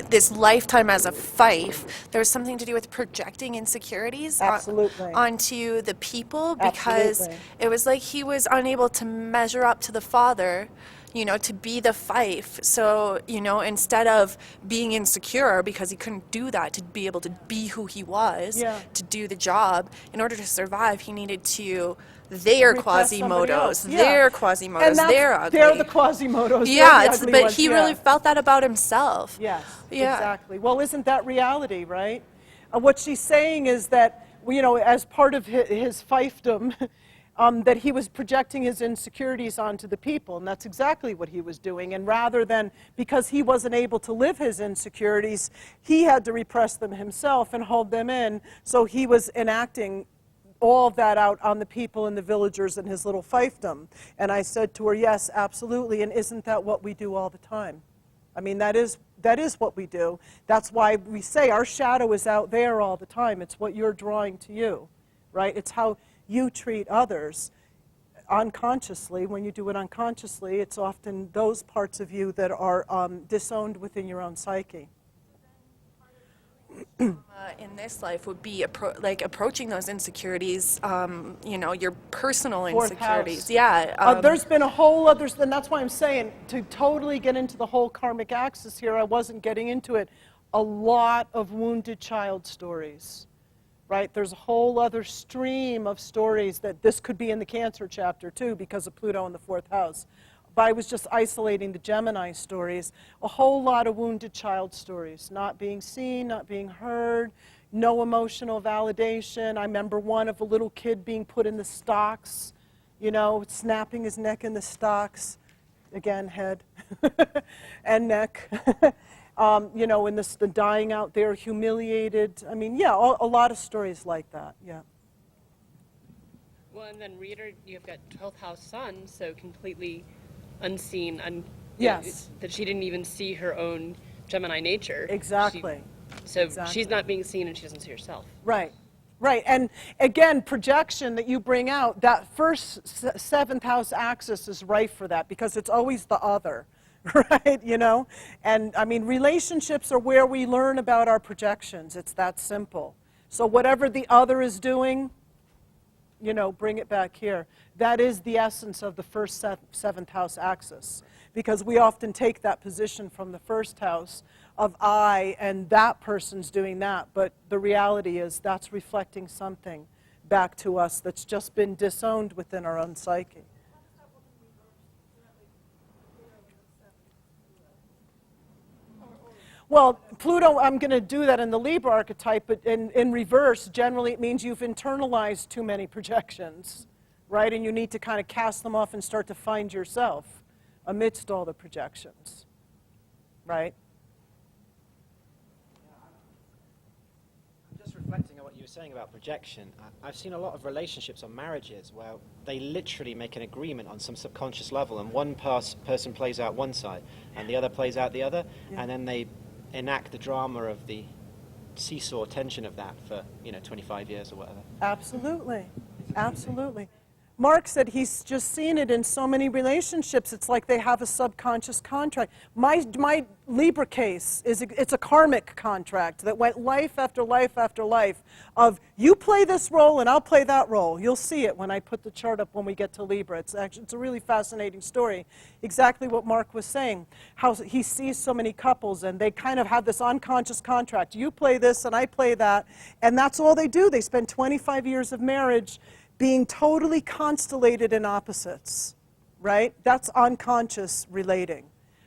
this lifetime as a fife, there was something to do with projecting insecurities Absolutely. onto the people? Because Absolutely. it was like he was unable to measure up to the father, to be the fife. So, instead of being insecure because he couldn't do that, to be able to be who he was, Yeah. to do the job, in order to survive, he needed to, they're Repress somebody else. Quasimodos, Yeah. they're Quasimodos, And that's, they're ugly. they're the Quasimodos. Yeah, they're the ugly but ones, he yeah. really felt that about himself. Yes, Yeah. exactly. Well, isn't that reality, right? What she's saying is that, as part of his fiefdom, that he was projecting his insecurities onto the people, and that's exactly what he was doing. And rather than, because he wasn't able to live his insecurities, he had to repress them himself and hold them in, so he was enacting all of that out on the people and the villagers in his little fiefdom. And I said to her, yes, absolutely, and isn't that what we do all the time? I mean, that is what we do. That's why we say our shadow is out there all the time. It's what you're drawing to you, right? It's how you treat others unconsciously. When you do it unconsciously, it's often those parts of you that are disowned within your own psyche. In this life would be approaching those insecurities, your personal Fourth insecurities. house. Yeah. There's been a whole other, and that's why I'm saying, to totally get into the whole karmic axis here, I wasn't getting into it, a lot of wounded child stories, right? There's a whole other stream of stories that this could be in the Cancer chapter too, because of Pluto in the fourth house. But I was just isolating the Gemini stories, a whole lot of wounded child stories, not being seen, not being heard, no emotional validation. I remember one of a little kid being put in the stocks, snapping his neck in the stocks, again, head and neck, and the dying out there, humiliated. I mean, yeah, a lot of stories like that, yeah. Well, and then reader, you've got 12th house sun, so completely unseen, Yes. that she didn't even see her own Gemini nature. Exactly. She's not being seen and she doesn't see herself. Right, right. And again, projection that you bring out, that first seventh house axis is rife for that because it's always the other, right? And I mean, relationships are where we learn about our projections. It's that simple. So whatever the other is doing, bring it back here. That is the essence of the first seventh house axis, because we often take that position from the first house of I and that person's doing that, but the reality is that's reflecting something back to us that's just been disowned within our own psyche. Well, Pluto, I'm going to do that in the Libra archetype, but in reverse, generally it means you've internalized too many projections, right? And you need to kind of cast them off and start to find yourself amidst all the projections, right? I'm just reflecting on what you were saying about projection. I've seen a lot of relationships or marriages where they literally make an agreement on some subconscious level, and one person plays out one side, and the other plays out the other, and then they enact the drama of the seesaw tension of that for 25 years or whatever. Absolutely, absolutely. Mark said he's just seen it in so many relationships. It's like they have a subconscious contract. My Libra case it's a karmic contract that went life after life after life of you play this role and I'll play that role. You'll see it when I put the chart up when we get to Libra. It's a really fascinating story. Exactly what Mark was saying. How he sees so many couples and they kind of have this unconscious contract. You play this and I play that, and that's all they do. They spend 25 years of marriage being totally constellated in opposites, right? That's unconscious relating.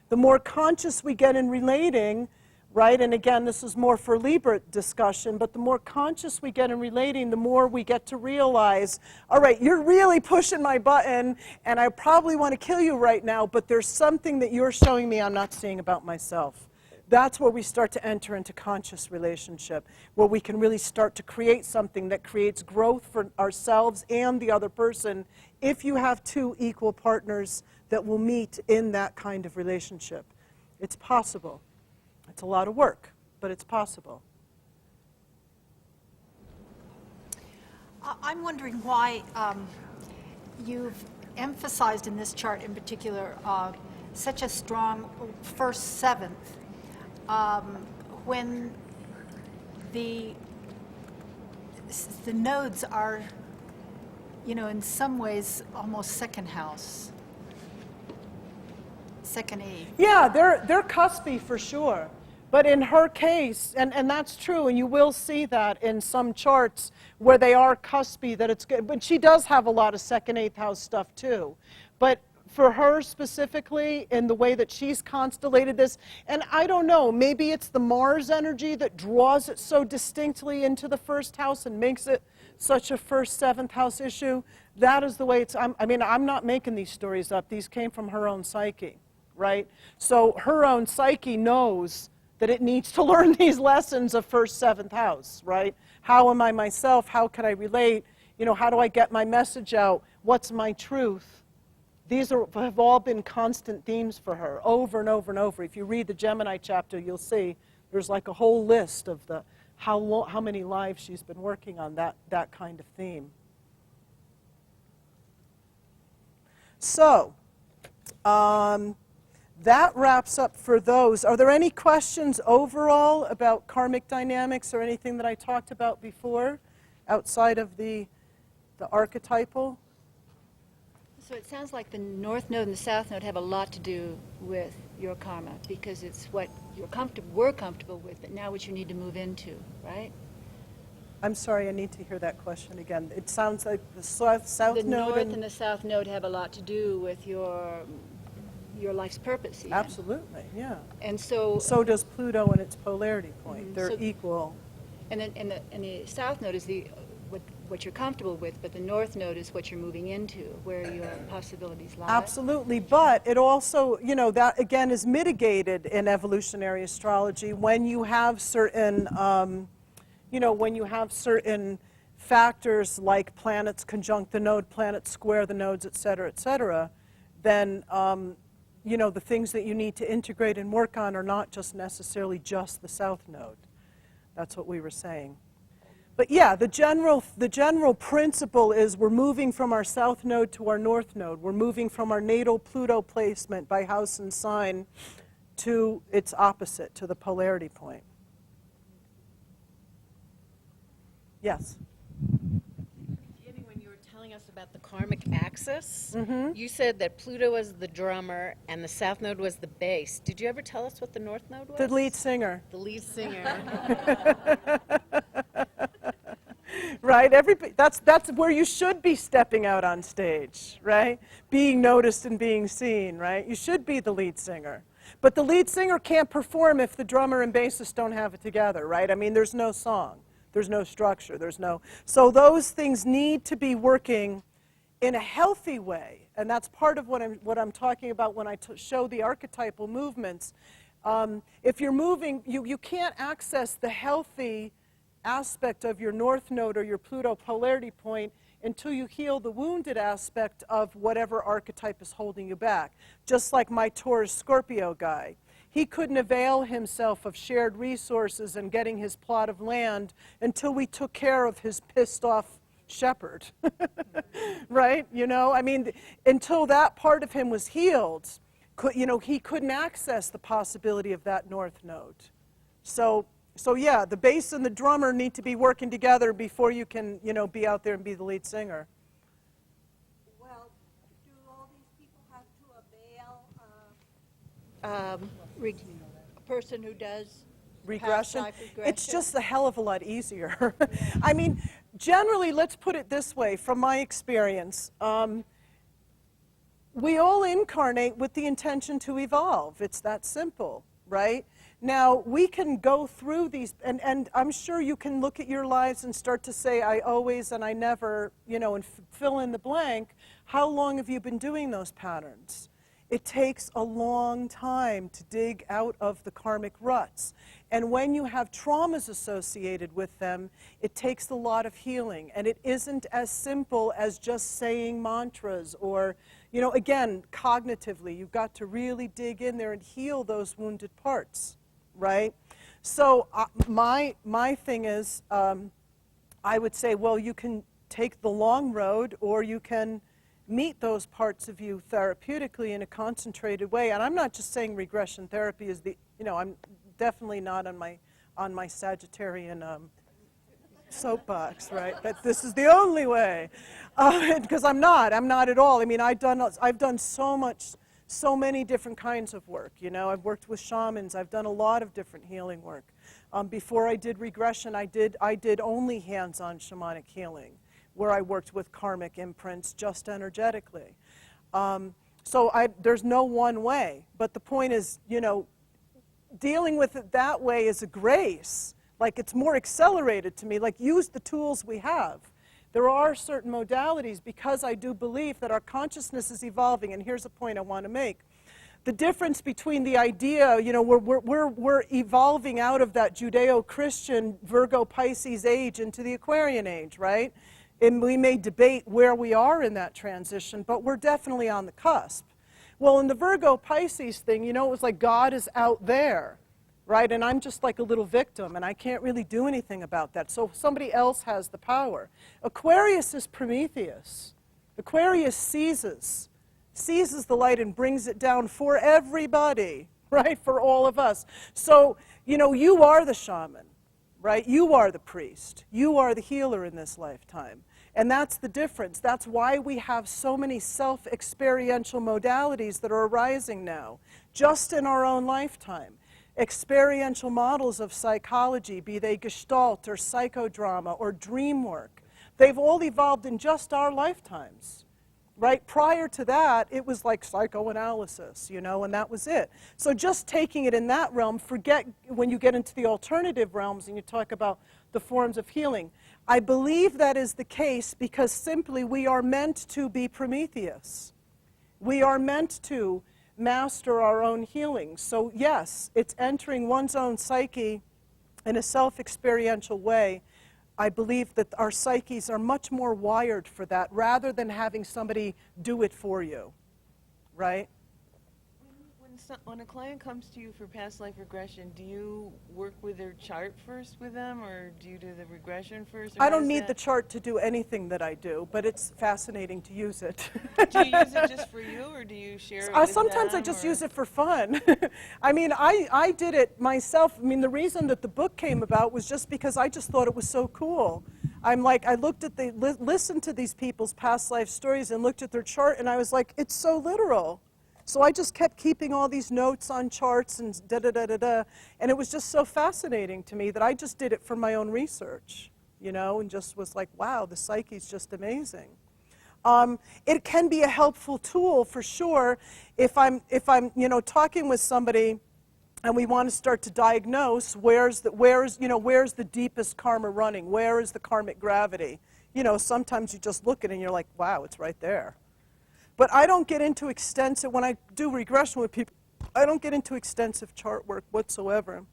The more conscious we get in relating, right, and again, this is more for Libra discussion, but the more conscious we get in relating, the more we get to realize, all right, you're really pushing my button, and I probably want to kill you right now, but there's something that you're showing me I'm not seeing about myself. That's where we start to enter into conscious relationship, where we can really start to create something that creates growth for ourselves and the other person if you have two equal partners that will meet in that kind of relationship. It's possible. It's a lot of work, but it's possible. I'm wondering why you've emphasized in this chart in particular such a strong first seventh when the nodes are, you know, in some ways almost second house, second E. Yeah, they're cuspy for sure. But in her case, and that's true, and you will see that in some charts where they are cuspy, that it's good. But she does have a lot of second, eighth house stuff too. But for her specifically, in the way that she's constellated this, and I don't know, maybe it's the Mars energy that draws it so distinctly into the first house and makes it such a first, seventh house issue. That is the way it's, I mean, I'm not making these stories up. These came from her own psyche, right? So her own psyche knows that it needs to learn these lessons of first, seventh house, right? How am I myself? How can I relate? You know, how do I get my message out? What's my truth? These have all been constant themes for her over and over and over. If you read the Gemini chapter, you'll see there's like a whole list of the how many lives she's been working on that kind of theme. So, that wraps up for those. Are there any questions overall about karmic dynamics or anything that I talked about before outside of the archetypal? So it sounds like the North Node and the South Node have a lot to do with your karma because it's what we're comfortable with, but now what you need to move into, right? I'm sorry, I need to hear that question again. It sounds like the South Node. The North and the South Node have a lot to do with your life's purpose. Even. Absolutely, yeah. And so does Pluto and its polarity point. They're equal. And the South Node is what you're comfortable with, but the North Node is what you're moving into, where your possibilities lie. Absolutely, but it also, you know, that again is mitigated in evolutionary astrology when you have certain, when you have certain factors like planets conjunct the node, planets square the nodes, et cetera, then, the things that you need to integrate and work on are not just necessarily just the South Node. That's what we were saying. But yeah, the general principle is we're moving from our South Node to our North Node. We're moving from our natal Pluto placement by house and sign to its opposite, to the polarity point. Yes? When you were telling us about the Karmic Axis, you said that Pluto was the drummer and the South Node was the bass. Did you ever tell us what the North Node was? The lead singer. The lead singer. Right? That's where you should be stepping out on stage, right? Being noticed and being seen, right? You should be the lead singer. But the lead singer can't perform if the drummer and bassist don't have it together, right? I mean, there's no song. There's no structure. So those things need to be working in a healthy way. And that's part of what I'm talking about when I show the archetypal movements. If you're moving, you can't access the healthy aspect of your North Node or your Pluto polarity point until you heal the wounded aspect of whatever archetype is holding you back. Just like my Taurus Scorpio guy. He couldn't avail himself of shared resources and getting his plot of land until we took care of his pissed off shepherd. Right? I mean, until that part of him was healed, he couldn't access the possibility of that North Node. So yeah, the bass and the drummer need to be working together before you can, be out there and be the lead singer. Well, do all these people have to avail a person who does past life regression? It's just a hell of a lot easier. I mean, generally, let's put it this way, from my experience, we all incarnate with the intention to evolve. It's that simple, right? Now, we can go through these, and I'm sure you can look at your lives and start to say, I always and I never, and fill in the blank. How long have you been doing those patterns? It takes a long time to dig out of the karmic ruts. And when you have traumas associated with them, it takes a lot of healing. And it isn't as simple as just saying mantras or, again, cognitively. You've got to really dig in there and heal those wounded parts. Right? So my thing is, I would say, well, you can take the long road, or you can meet those parts of you therapeutically in a concentrated way. And I'm not just saying regression therapy is the, I'm definitely not on my Sagittarian soapbox, right? That this is the only way, because I'm not at all. I mean, I've done so many different kinds of work. I've worked with shamans. I've done a lot of different healing work. Before I did regression, I did only hands-on shamanic healing, where I worked with karmic imprints just energetically. So there's no one way. But the point is, dealing with it that way is a grace. Like, it's more accelerated to me. Like, use the tools we have. There are certain modalities, because I do believe that our consciousness is evolving. And here's a point I want to make. The difference between the idea, we're evolving out of that Judeo-Christian Virgo Pisces age into the Aquarian age, right? And we may debate where we are in that transition, but we're definitely on the cusp. Well, in the Virgo Pisces thing, it was like God is out there, right? And I'm just like a little victim, and I can't really do anything about that. So somebody else has the power. Aquarius is Prometheus. Aquarius seizes the light and brings it down for everybody, right? For all of us. So, you are the shaman, right? You are the priest. You are the healer in this lifetime. And that's the difference. That's why we have so many self-experiential modalities that are arising now, just in our own lifetime. Experiential models of psychology, be they Gestalt or psychodrama or dream work, they've all evolved in just our lifetimes, right? Prior to that, it was like psychoanalysis, and that was it. So just taking it in that realm, forget when you get into the alternative realms and you talk about the forms of healing. I believe that is the case because simply we are meant to be Prometheus. We are meant to master our own healing. So yes, it's entering one's own psyche in a self-experiential way. I believe that our psyches are much more wired for that rather than having somebody do it for you, right? When a client comes to you for past life regression, do you work with their chart first with them, or do you do the regression first? I don't need the chart to do anything that I do, but it's fascinating to use it. Do you use it just for you, or do you share it with sometimes them, I just use it for fun. I mean, I did it myself. I mean, the reason that the book came about was just because I just thought it was so cool. I'm like, I looked at listened to these people's past life stories and looked at their chart, and I was like, it's so literal. So I just kept keeping all these notes on charts and da-da-da-da-da. And it was just so fascinating to me that I just did it for my own research, and just was like, wow, the psyche's just amazing. It can be a helpful tool for sure if I'm talking with somebody and we want to start to diagnose where's the deepest karma running, where is the karmic gravity. Sometimes you just look at it and you're like, wow, it's right there. But I don't get into extensive, when I do regression with people, I don't get into extensive chart work whatsoever.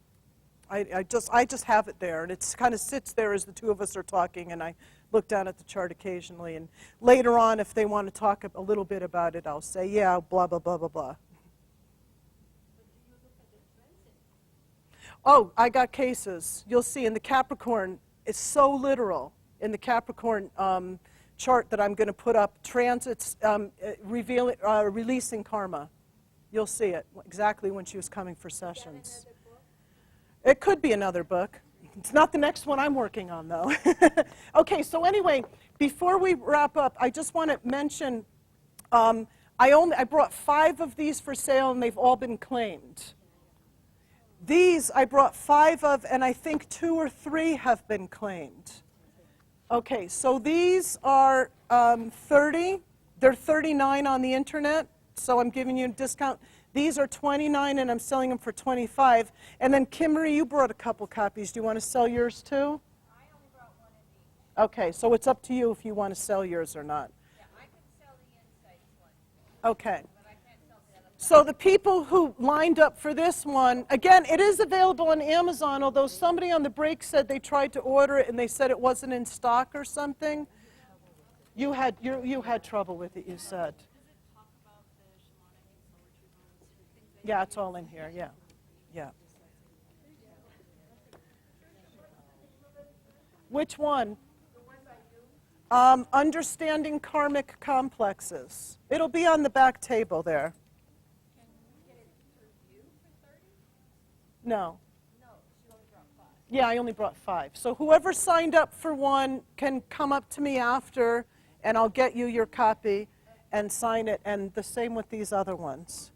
I just have it there, and it kind of sits there as the two of us are talking, and I look down at the chart occasionally. And later on, if they want to talk a little bit about it, I'll say, yeah, blah, blah, blah, blah, blah. Oh, I got cases. You'll see in the Capricorn, it's so literal. In the Capricorn chart that I'm going to put up, transits releasing karma. You'll see it exactly when she was coming for sessions. It could be another book. It's not the next one I'm working on, though. Okay, so anyway, before we wrap up, I just want to mention I brought 5 of these for sale, and they've all been claimed. These I brought 5 of, and I think 2 or 3 have been claimed. Okay, so these are 30. They're 39 on the internet, so I'm giving you a discount. These are 29, and I'm selling them for 25. And then, Kimmery, you brought a couple copies. Do you want to sell yours, too? I only brought 1 of each. Okay, so it's up to you if you want to sell yours or not. Yeah, I can sell the insights one. Okay. So the people who lined up for this one, again, it is available on Amazon, although somebody on the break said they tried to order it and they said it wasn't in stock or something. You had trouble with it, you said. Yeah, it's all in here, yeah. Yeah. Which one? Understanding Karmic Complexes. It'll be on the back table there. No. Yeah, I only brought 5. So whoever signed up for one can come up to me after, and I'll get you your copy and sign it, and the same with these other ones.